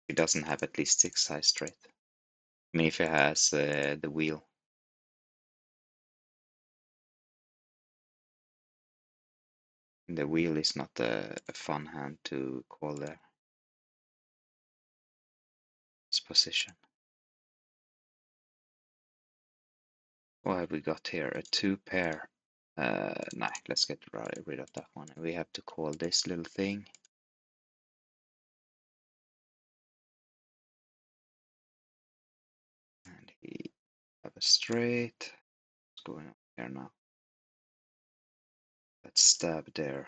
He doesn't have at least 6 high straight. I mean, if he has the wheel. The wheel is not a fun hand to call there. This position. What have we got here? A 2 pair. Nah, let's get rid of that one. We have to call this little thing. And he have a straight. What's going on here now? Let's stab there.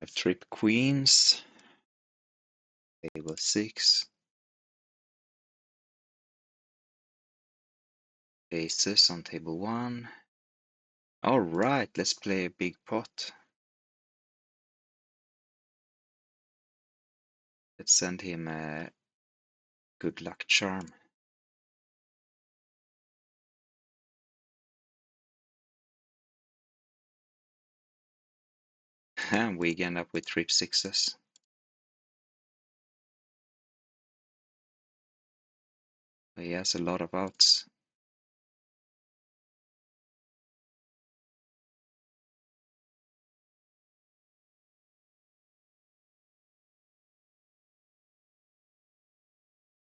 Have trip queens. Table 6. Aces on table 1. Alright, let's play a big pot. Let's send him a good luck charm. And we end up with trip 6s. He has a lot of outs.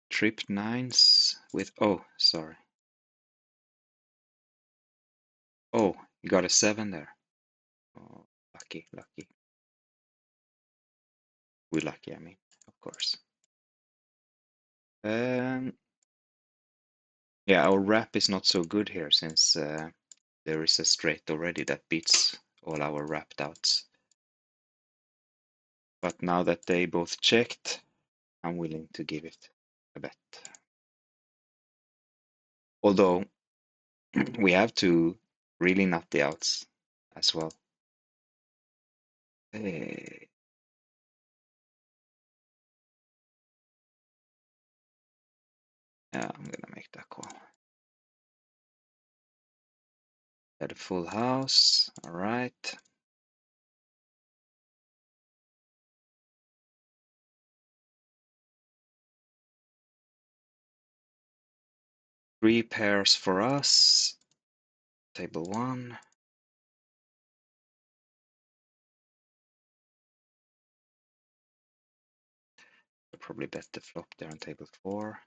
Trip 9s with, oh, sorry. Oh, you got a 7 there. Oh, lucky, lucky. We're lucky, I mean, of course. Yeah, our wrap is not so good here since there is a straight already that beats all our wrapped outs. But now that they both checked, I'm willing to give it a bet. Although we have to really nut the outs as well. Yeah, I'm gonna make that call. Got a full house, all right. Three pairs for us. Table 1. I'll probably bet the flop there on table 4.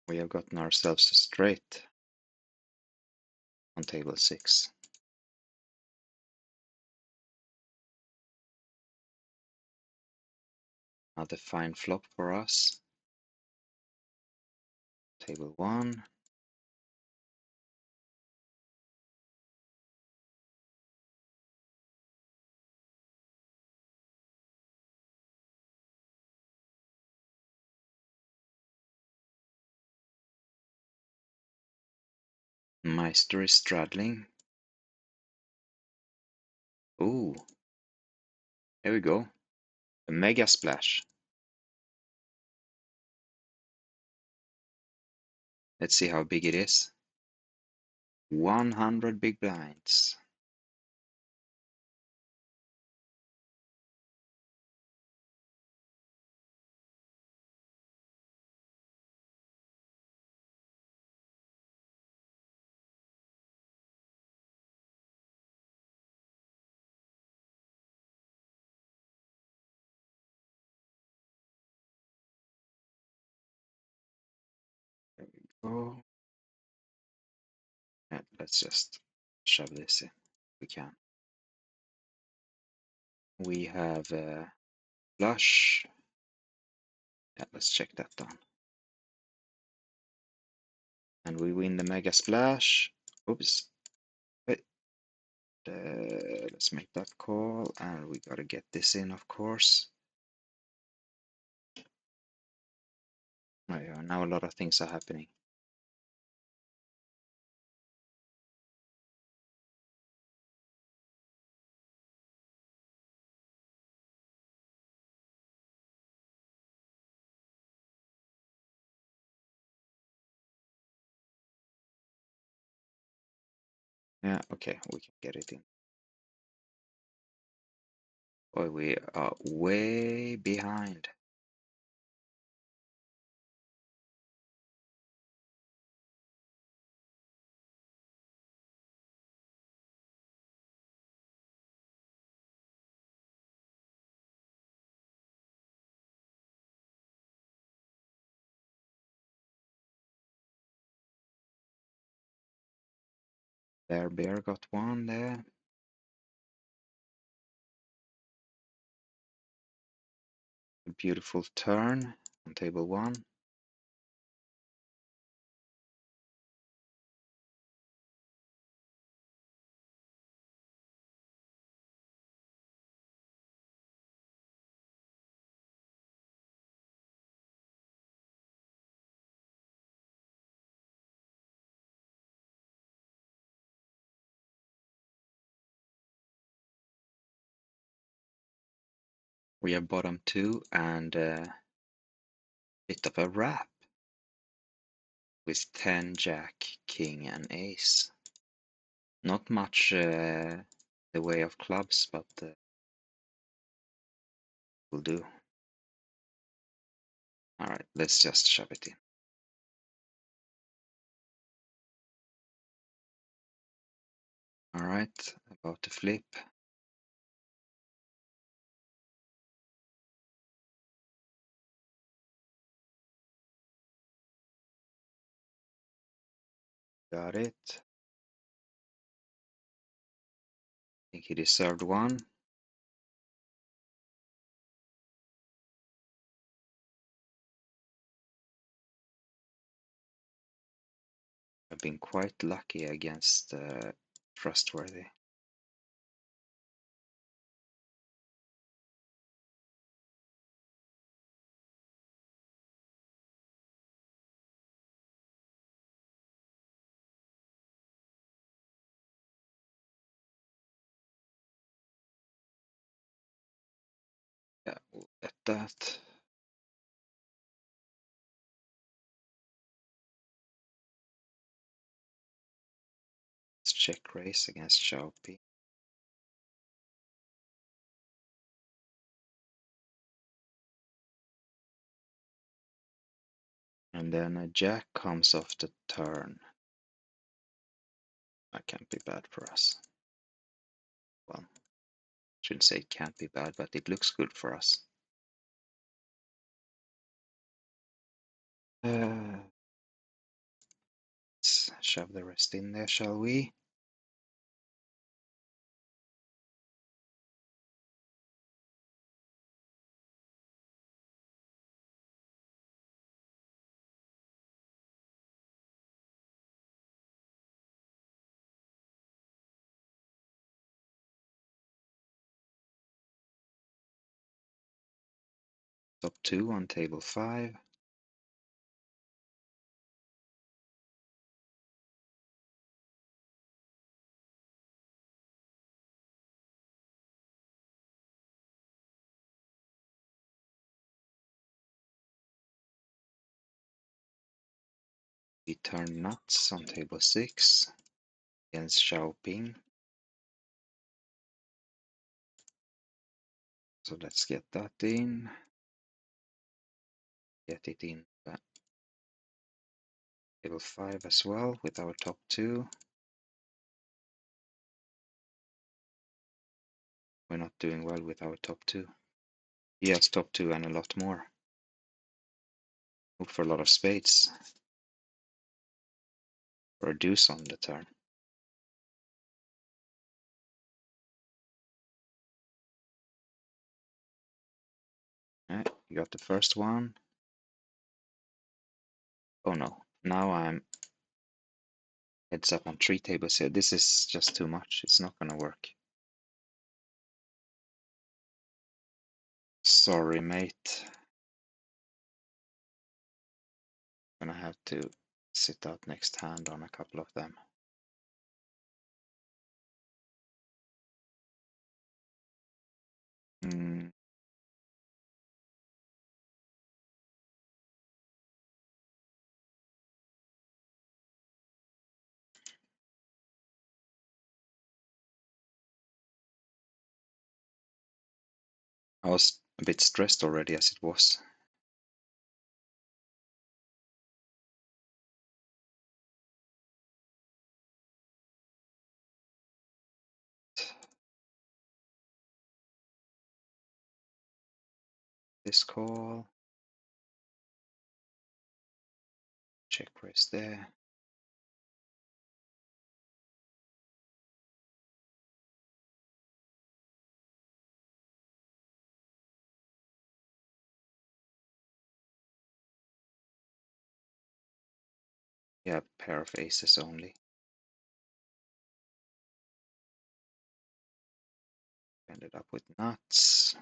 We have gotten ourselves a straight on table 6. Another fine flop for us. Table 1. Meister is straddling. Ooh, here we go. A mega splash. Let's see how big it is. 100 big blinds. There we go. And let's just shove this in. We can. We have a flush. Yeah, let's check that down. And we win the mega splash. Oops. Wait. Let's make that call. And we gotta get this in, of course. Oh, yeah, now a lot of things are happening. Yeah, okay, we can get it in. Boy, we are way behind. Bear got one there. A beautiful turn on table 1. We have bottom 2 and a bit of a wrap with 10, jack, king, and ace. Not much the way of clubs, but will do. Alright, let's just shove it in. Alright, about to flip. Got it. I think he deserved one. I've been quite lucky against trustworthy. Yeah, we'll bet that. Let's check raise against Xiaopi. And then a jack comes off the turn. That can't be bad for us. Well, shouldn't say it can't be bad, but it looks good for us. shove the rest in there, shall we? Top 2 on table 5. We turn nuts on table 6 against Xiaoping. So let's get that in. Get it in table 5 as well with our top 2. We're not doing well with our top 2. He has top 2 and a lot more. Hope for a lot of spades. Or a deuce on the turn. Alright, you got the first one. Oh no, now I'm heads up on 3 tables here. This is just too much. It's not gonna work. Sorry, mate. Gonna have to sit out next hand on a couple of them. I was a bit stressed already as it was. This call. Check raise there. Yeah, pair of aces only. Ended up with nuts.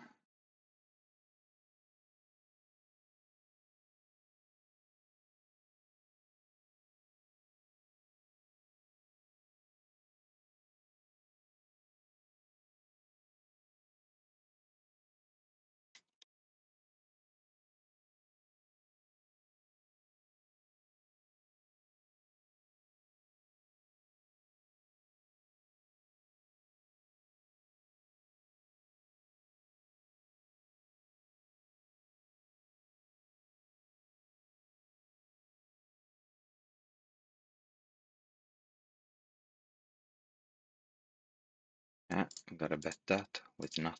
Yeah, gotta bet that with nut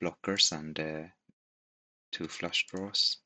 blockers and 2 flush draws.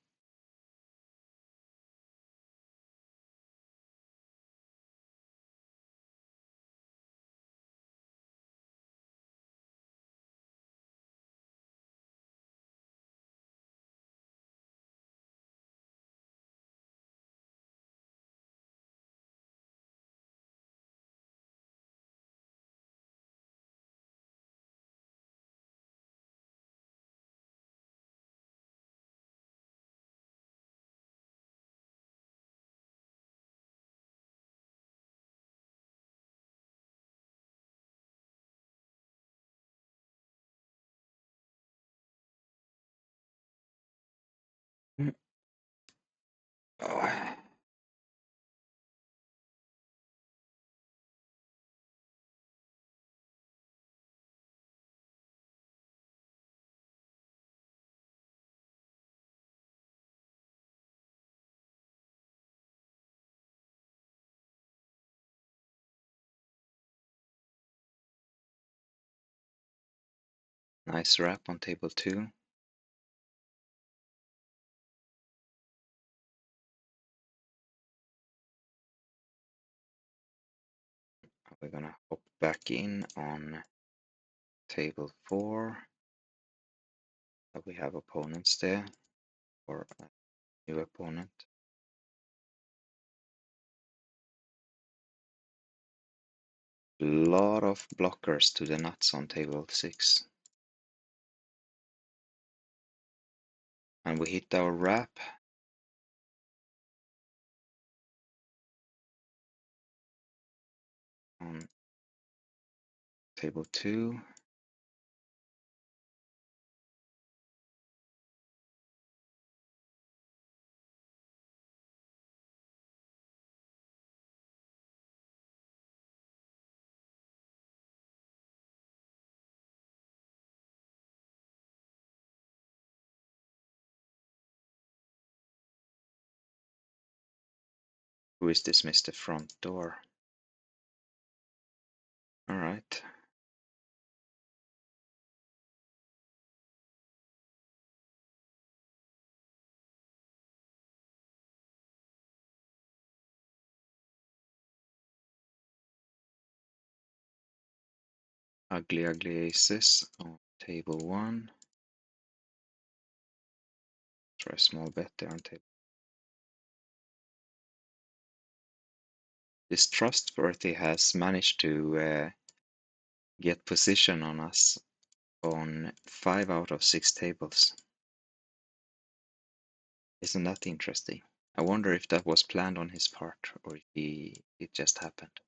Mm. Oh. Nice wrap on table 2. We're gonna hop back in on table 4. We have opponents there, or a new opponent. A lot of blockers to the nuts on table 6. And we hit our wrap. On table 2. Who is this Mr. Front Door? Alright. Ugly aces on table 1. Try a small bet there on table. This Trustworthy has managed to get position on us on 5 out of 6 tables. Isn't that interesting? I wonder if that was planned on his part or if it just happened.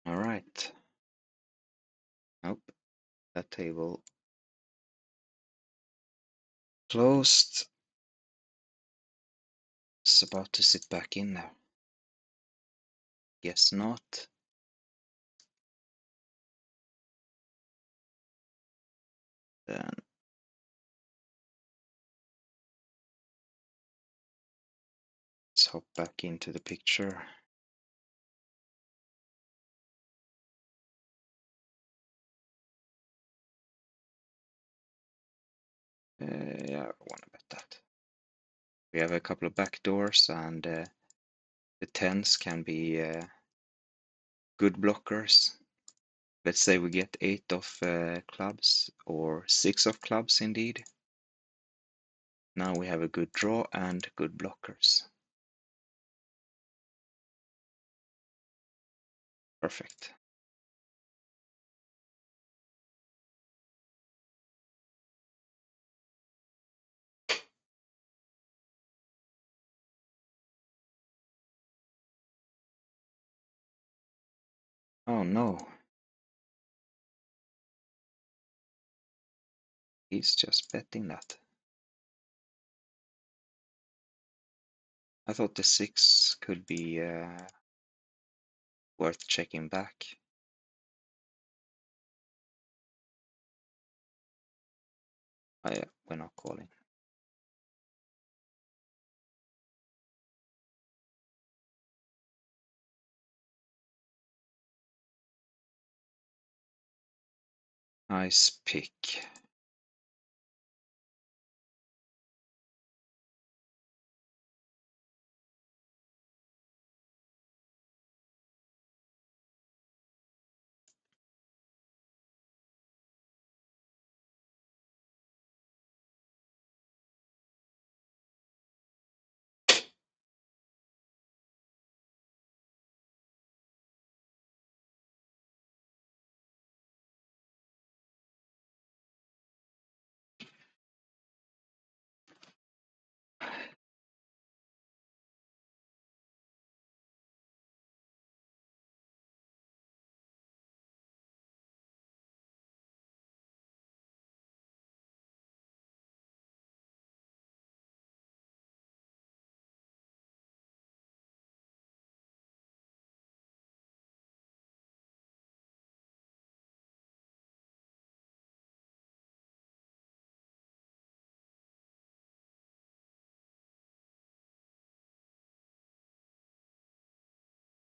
Alright. Nope. That table closed. It's about to sit back in now. Guess not. Then let's hop back into the picture. Yeah, I want to bet that. We have a couple of back doors, and the 10s can be good blockers. Let's say we get 8 of clubs or 6 of clubs indeed. Now we have a good draw and good blockers. Perfect. Oh no. He's just betting that. I thought the 6 could be worth checking back. We're not calling. Nice pick.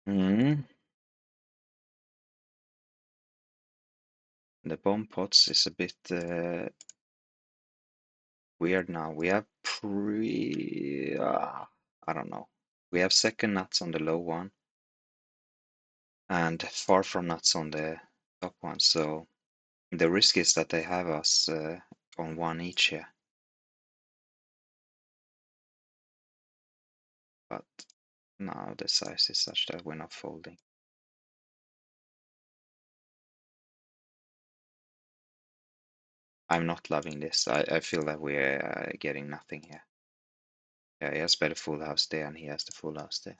Mm. The bomb pots is a bit weird now. We have I don't know. We have second nuts on the low one and far from nuts on the top one. So the risk is that they have us on one each here. But now the size is such that we're not folding. I'm not loving this. I feel that we're getting nothing here. Yeah, he has better full house there and he has the full house there.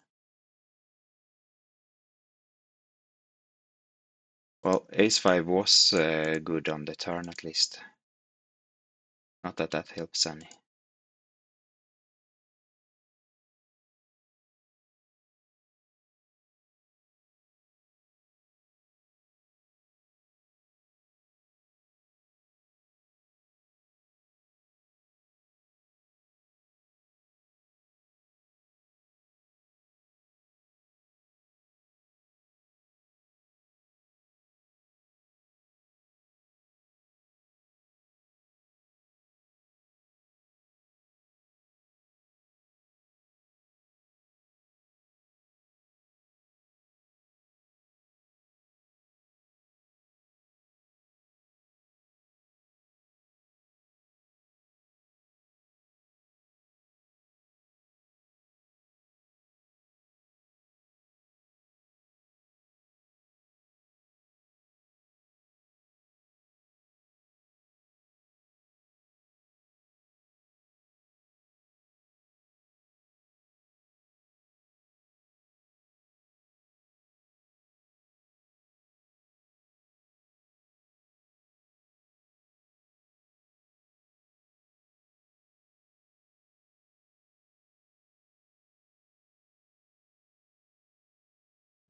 Well, ace-5 was good on the turn at least. Not that that helps any.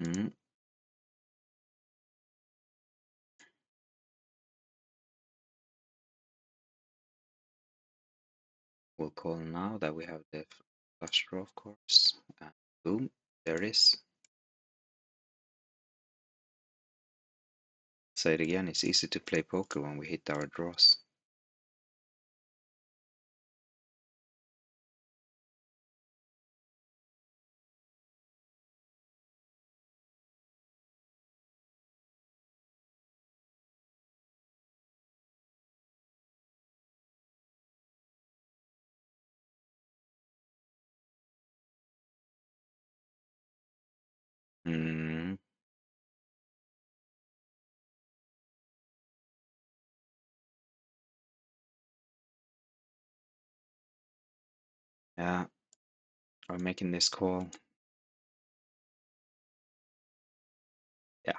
Mm. We'll call now that we have the flush draw, of course. And boom, there it is. Say it again, it's easy to play poker when we hit our draws. Mm. Yeah, we're making this call. Yeah,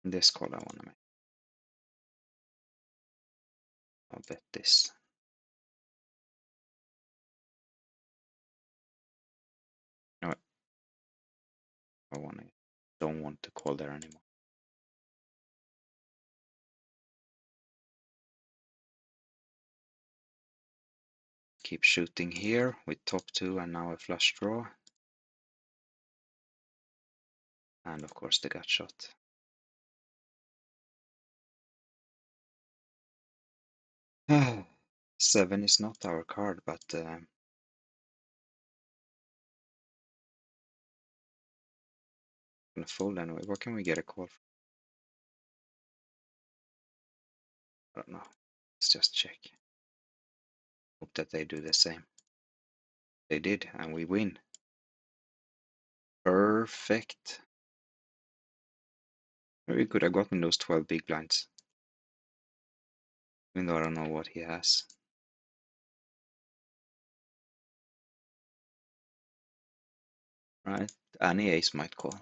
this call I want to make. I'll bet this. No, I want to. Don't want to call there anymore. Keep shooting here with top two and now a flush draw. And of course the gut shot. Seven is not our card, but gonna fold anyway. Where can we get a call from? I don't know. Let's just check. Hope that they do the same. They did, and we win. Perfect. We could have gotten those 12 big blinds. Even though I don't know what he has. Right? Any ace might call.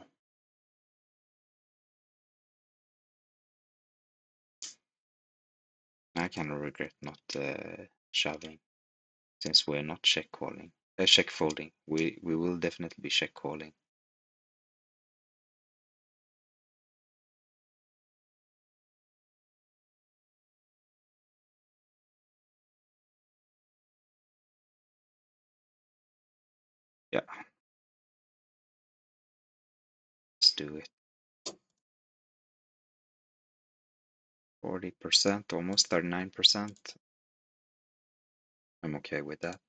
I kind of regret not shoving, since we're not check calling. Check folding. We will definitely be check calling. Yeah, let's do it. 40%, almost 39%. I'm okay with that.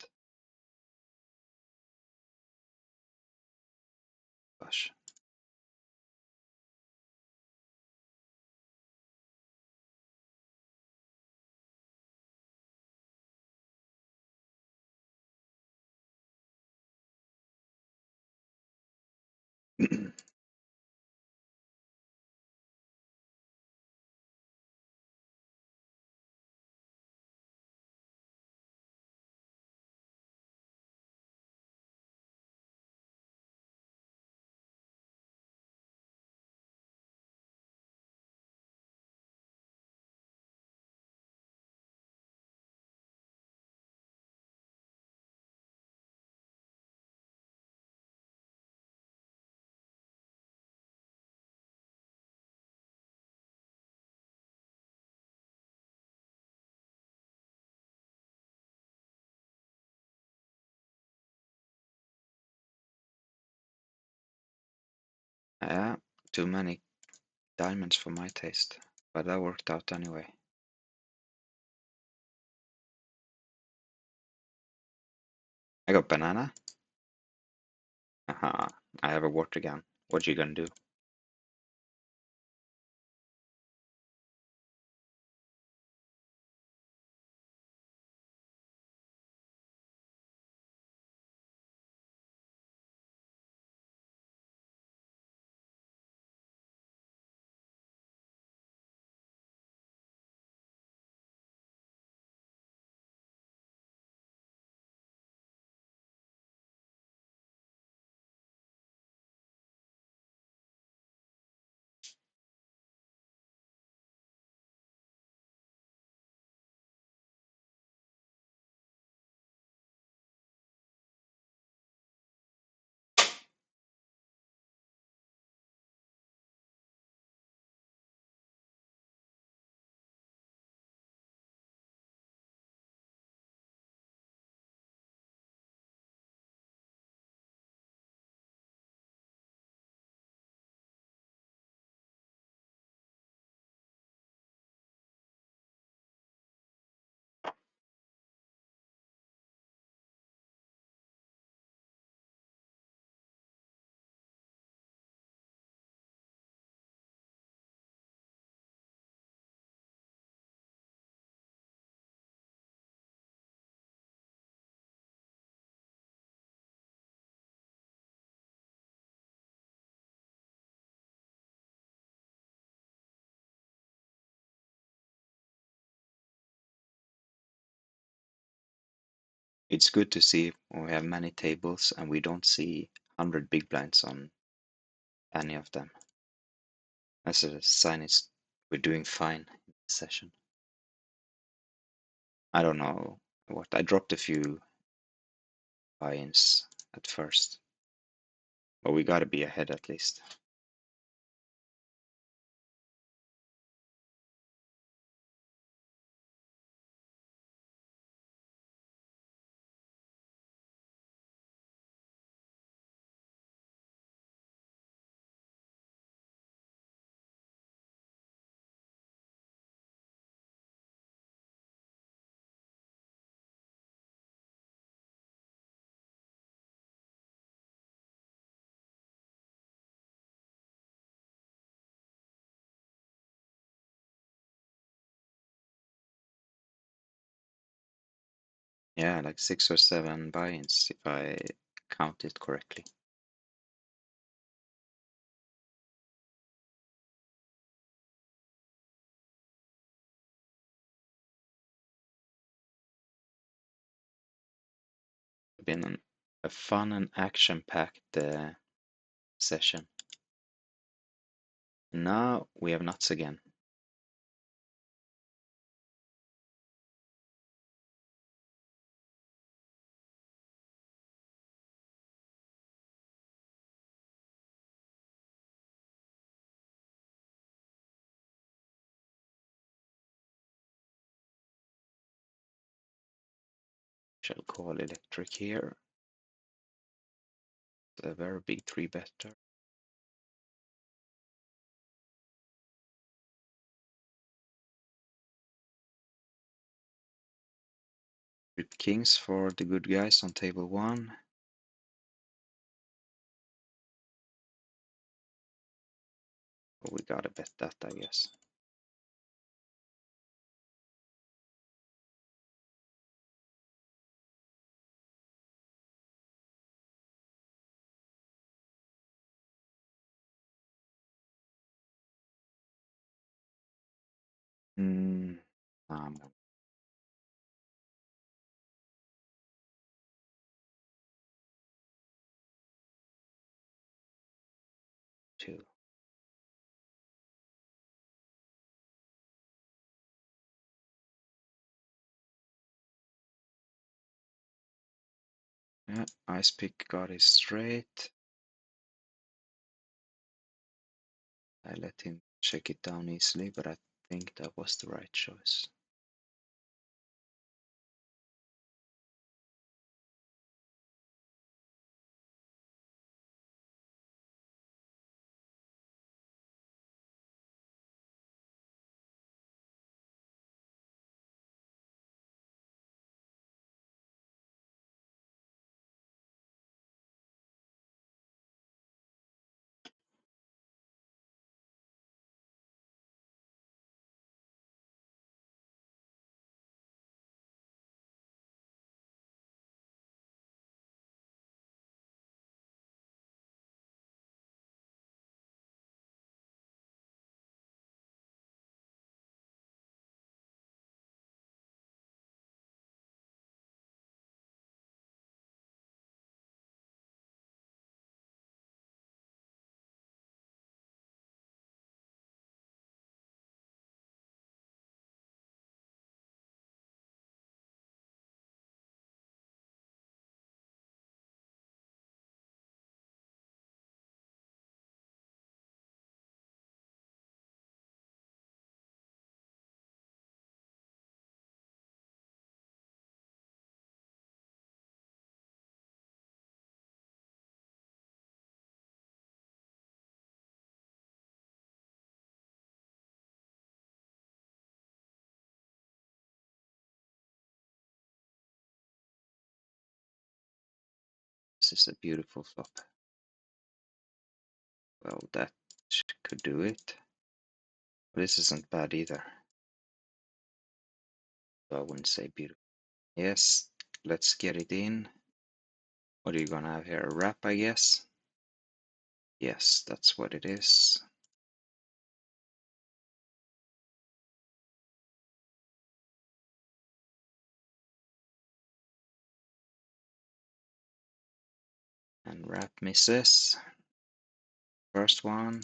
Gosh. Yeah, too many diamonds for my taste, but that worked out anyway. I got banana. Haha, I have a water gun. What you gonna do? It's good to see when we have many tables and we don't see 100 big blinds on any of them. That's a sign it's we're doing fine in the session. I don't know what I dropped a few buy-ins at first, but we gotta be ahead at least. Yeah, like 6 or 7 buy-ins if I count it correctly. It's been a fun and action-packed session. Now we have nuts again. Shall call electric here. a very big three better. Rip kings for the good guys on table 1. Oh, we gotta bet that, I guess. Hmm. I'm going 2. Yeah, ice pick got it straight. I let him check it down easily, but I think that was the right choice. This is a beautiful flop. Well, that could do it. This isn't bad either. So I wouldn't say beautiful. Yes, let's get it in. What are you gonna have here? A wrap, I guess? Yes, that's what it is. And wrap misses. First one.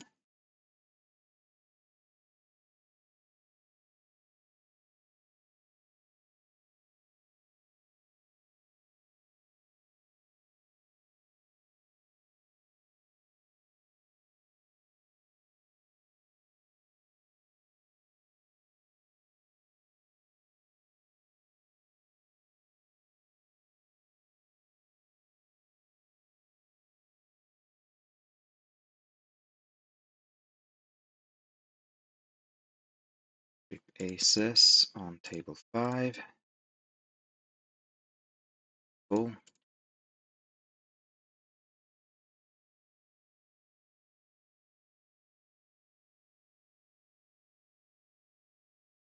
Aces on table 5. Cool.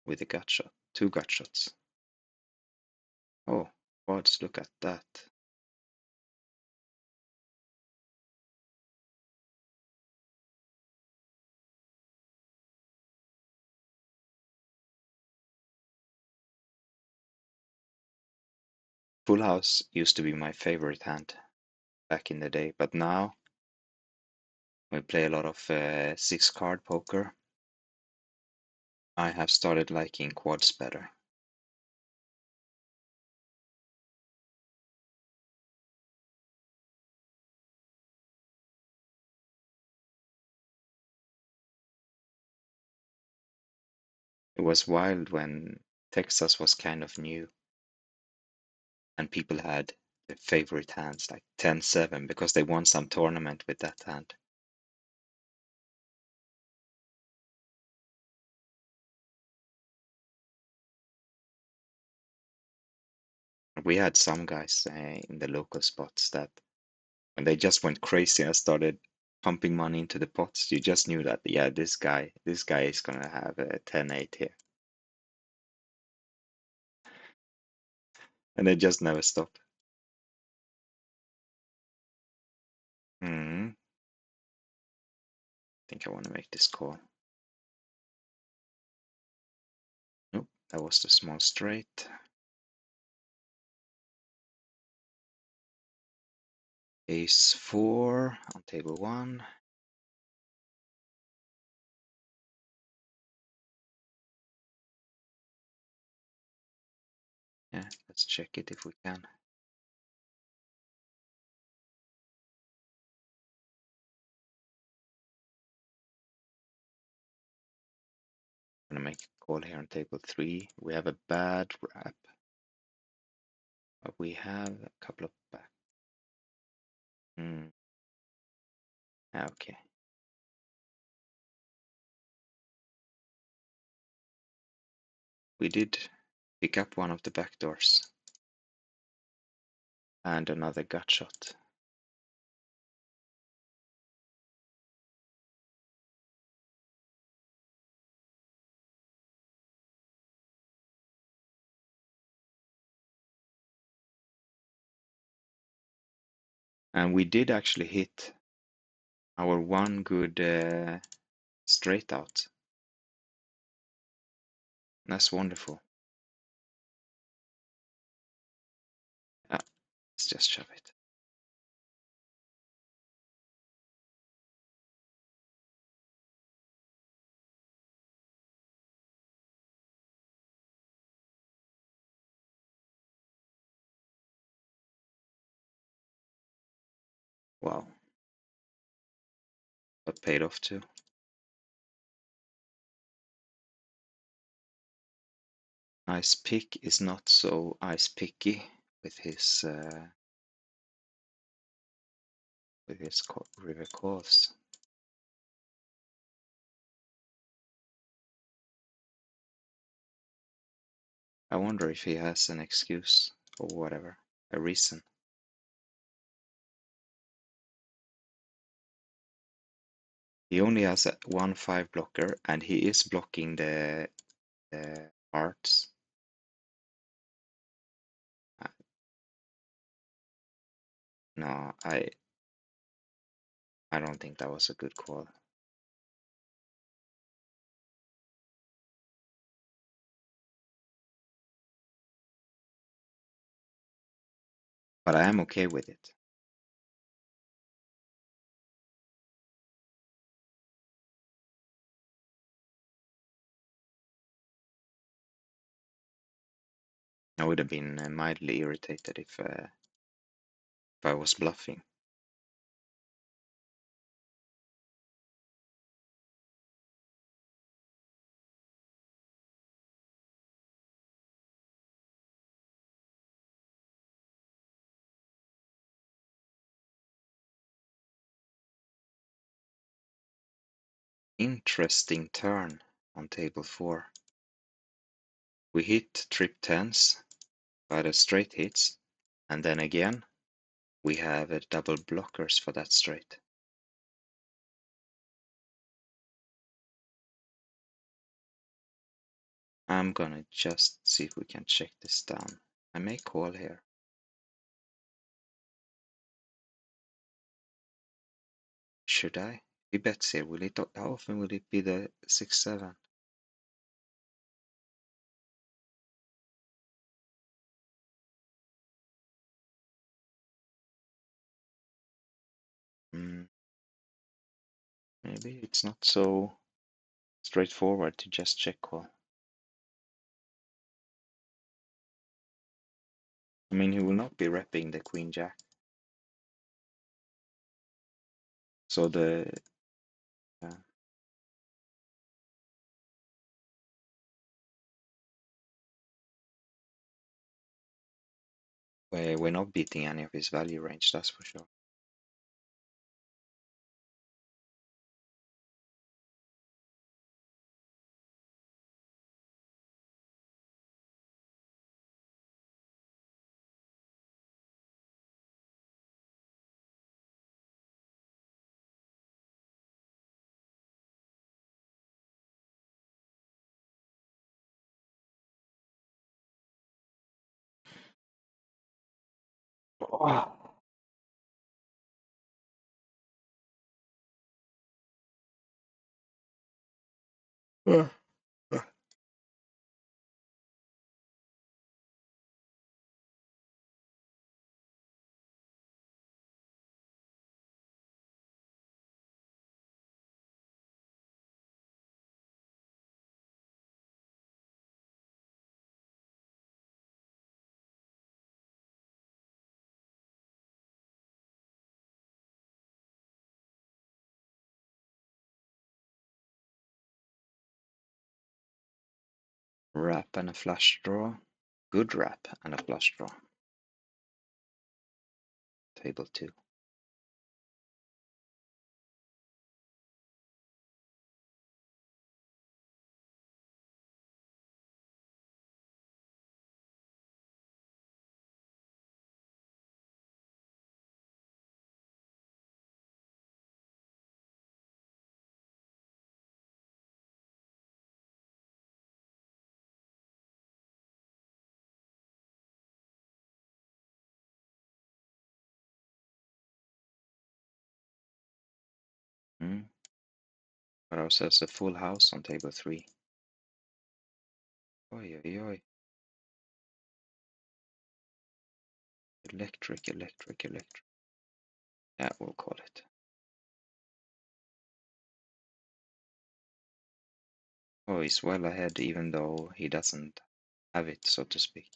With a gut shot. 2 gut shots. Oh, quads, look at that. Full house used to be my favorite hand back in the day, but now we play a lot of 6-card poker. I have started liking quads better. It was wild when Texas was kind of new and people had the favorite hands, like 10-7, because they won some tournament with that hand. We had some guys in the local spots that when they just went crazy and started pumping money into the pots, you just knew that, yeah, this guy is gonna have a 10-8 here, and they just never stopped. I think I want to make this call. Nope, that was the small straight. Ace 4 on table 1. Yeah, let's check it if we can. I'm gonna make a call here on table 3. We have a bad wrap, but we have a couple of back. Okay. We did pick up one of the back doors and another gut shot. And we did actually hit our one good straight out. That's wonderful. Let's just shove it. Wow. But paid off too. Ice Pick is not so ice picky with his river calls. I wonder if he has an excuse or whatever, a reason. He only has a 1-5 blocker, and he is blocking the hearts. No, I don't think that was a good call. But I am okay with it. I would have been mildly irritated if I was bluffing. Interesting turn on table 4. We hit trip 10s, but a straight hits, and then again we have a double blockers for that straight. I'm gonna just see if we can check this down. I may call here. Should I? He bets here. How often will it be the 6-7? Maybe it's not so straightforward to just check call. I mean, he will not be repping the Queen Jack. So the We're not beating any of his value range, that's for sure. Oh. Wrap and a flush draw. Good wrap and a flush draw. Table 2. But also has a full house on table 3. Oi, oi, oi. Electric, electric, electric. Yeah, we'll call it. Oh, he's well ahead even though he doesn't have it, so to speak.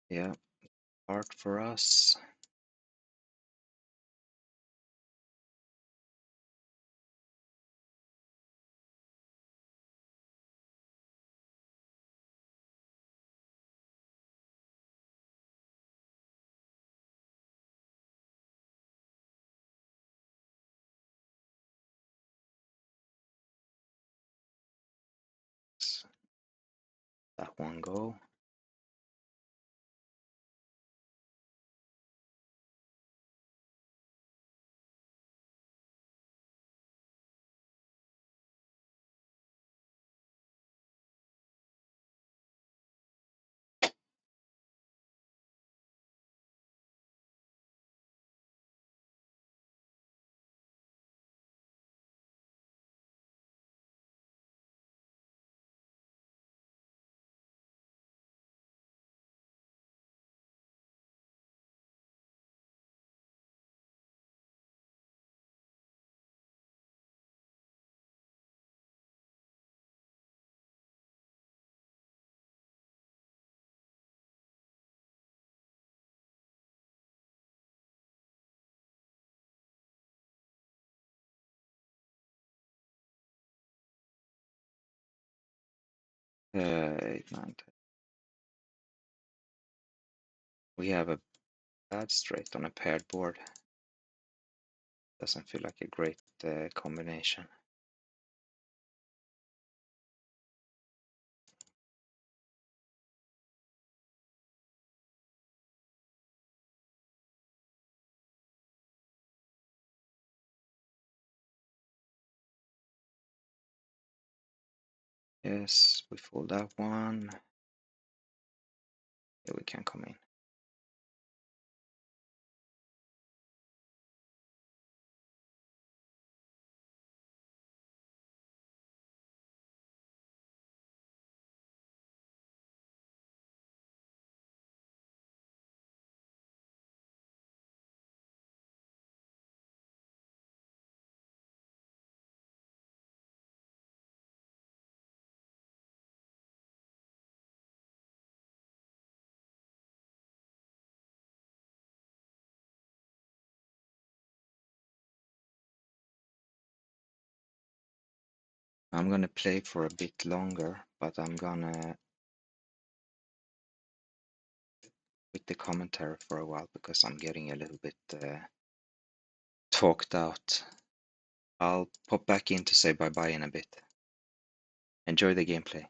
Yeah, hard for us. That one go. 8, 9, 10. We have a bad straight on a paired board. Doesn't feel like a great combination. Yes, we fold that one. Here we can come in. I'm gonna play for a bit longer, but I'm gonna quit the commentary for a while because I'm getting a little bit talked out. I'll pop back in to say bye-bye in a bit. Enjoy the gameplay.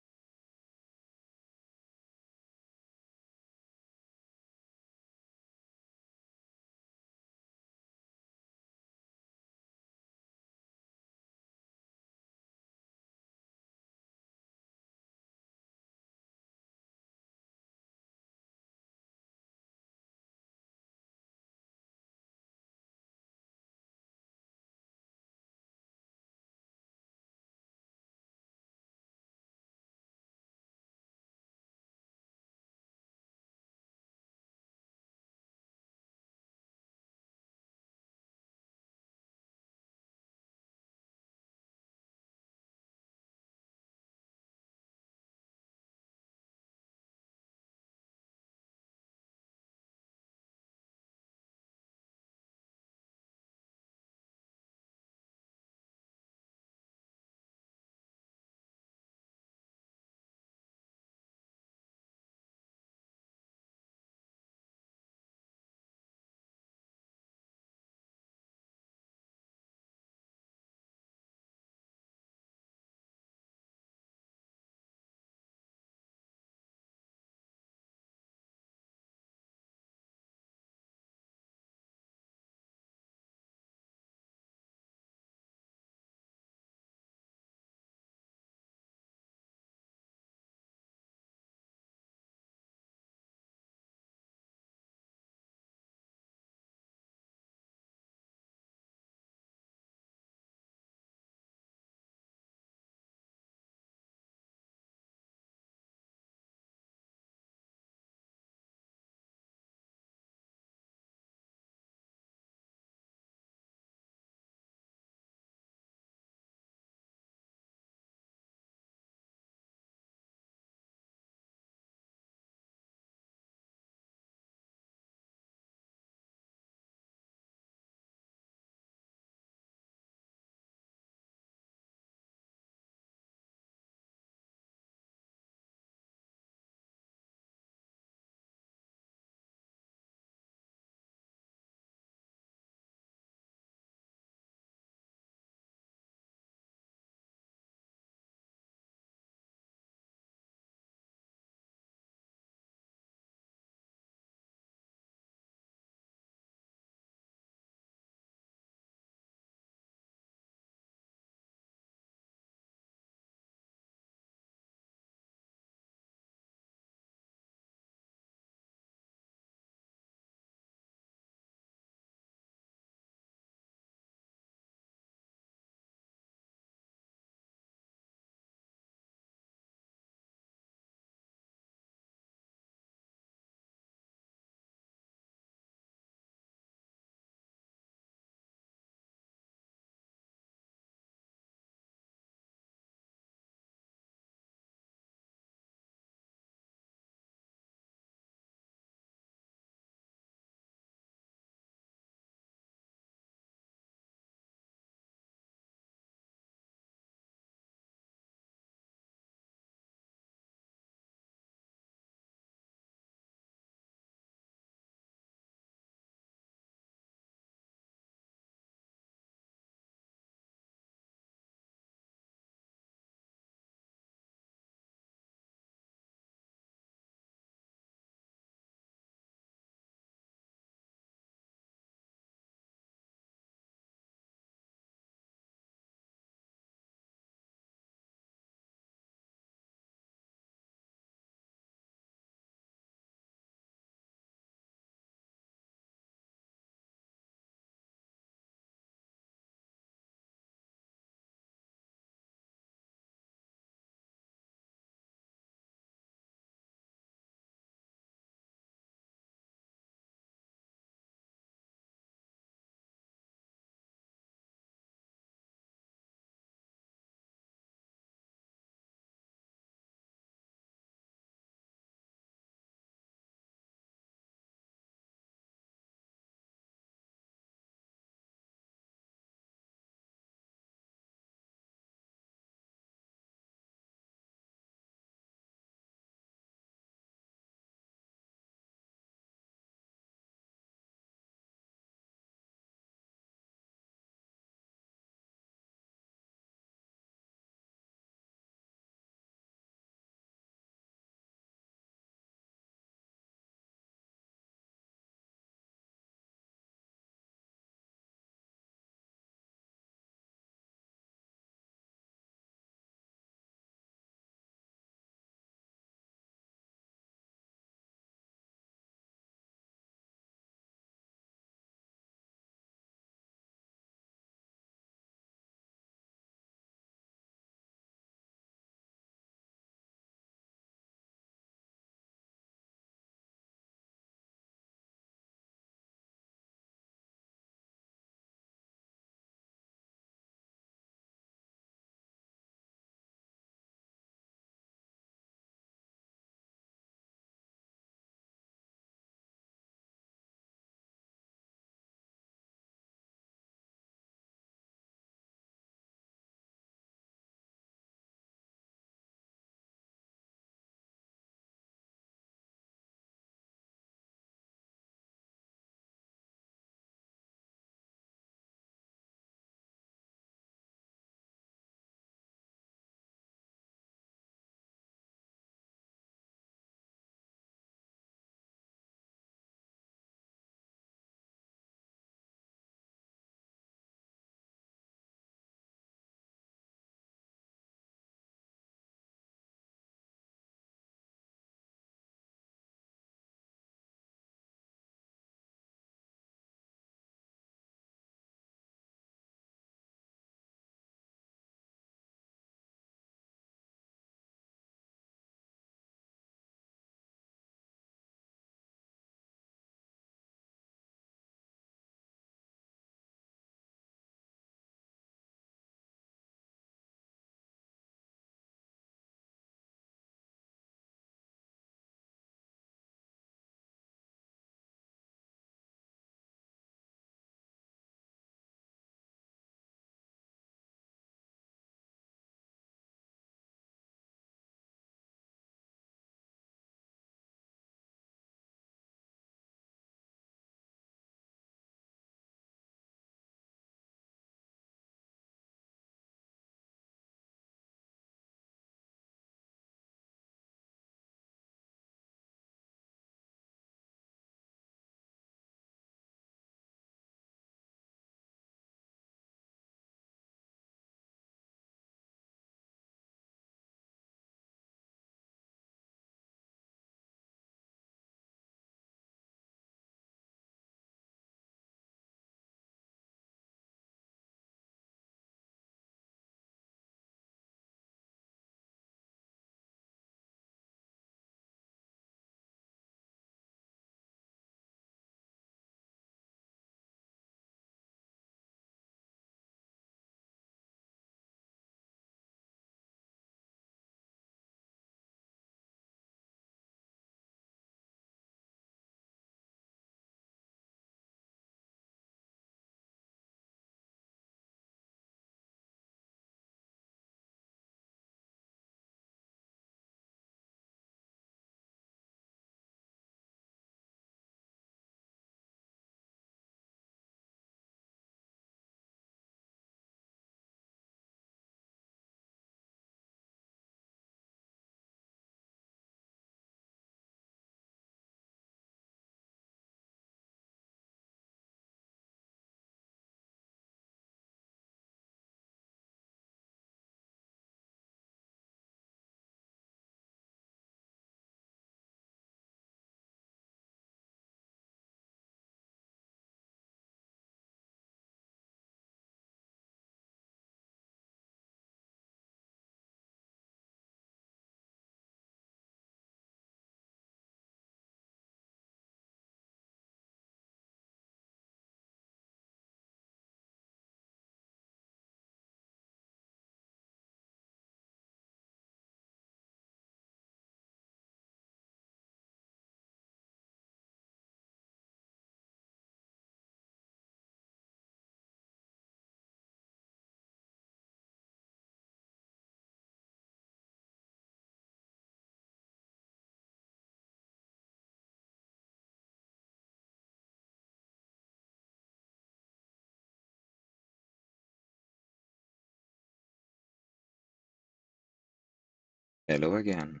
Hello again.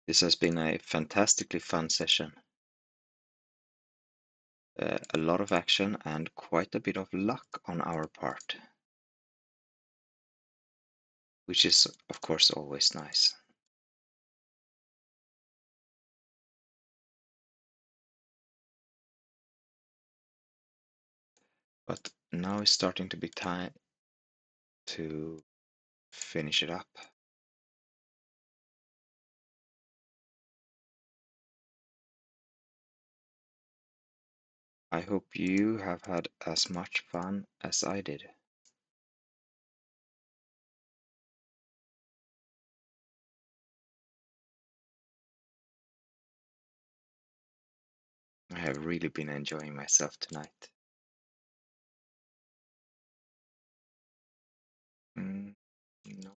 This has been a fantastically fun session. A lot of action and quite a bit of luck on our part, which is, of course, always nice. But now it's starting to be time to finish it up. I hope you have had as much fun as I did. I have really been enjoying myself tonight. No.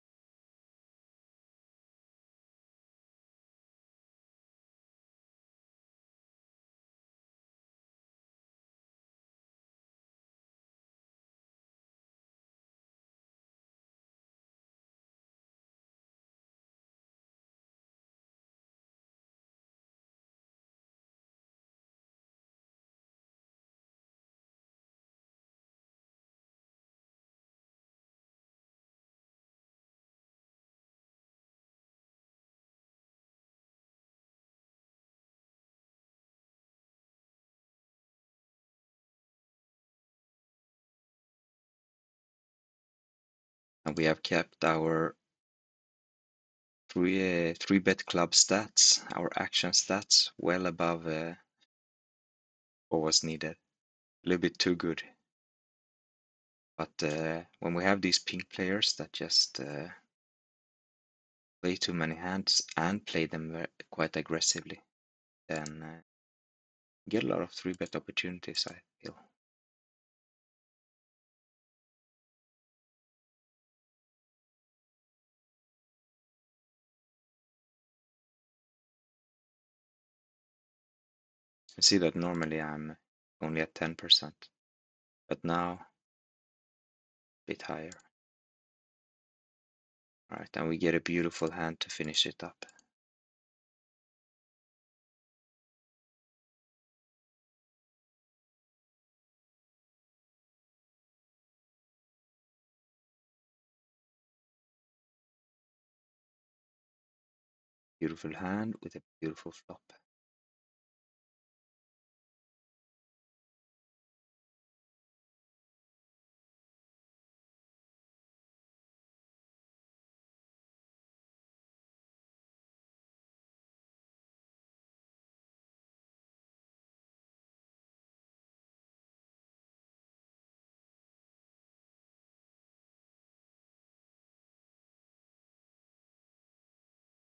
And we have kept our three bet club stats, our action stats, well above what was needed. A little bit too good. But when we have these pink players that just play too many hands and play them quite aggressively, then get a lot of three bet opportunities, I feel. I see that normally I'm only at 10%, but now a bit higher. All right, and we get a beautiful hand to finish it up. Beautiful hand with a beautiful flop.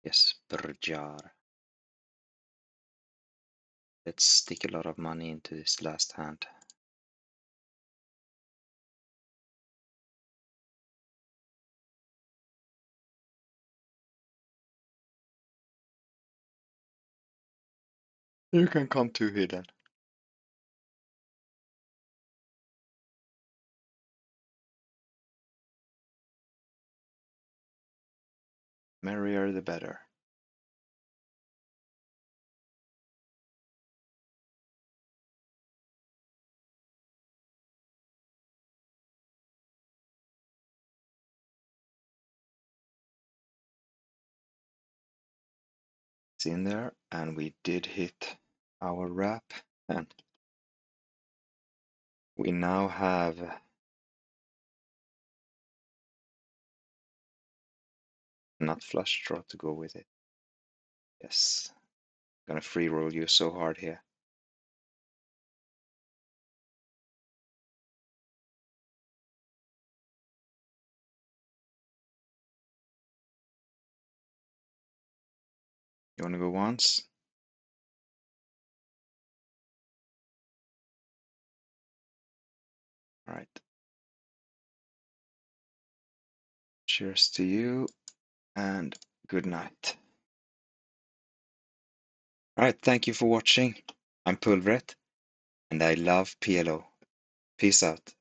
Yes, Berjar. Let's stick a lot of money into this last hand. You can come to hidden. Merrier the better. It's in there, and we did hit our wrap, and we now have nut flush draw to go with it. Yes, gonna free roll you so hard here. You wanna go once? All right. Cheers to you, and good night. All right, thank you for watching. I'm Pulvret, and I love PLO. Peace out.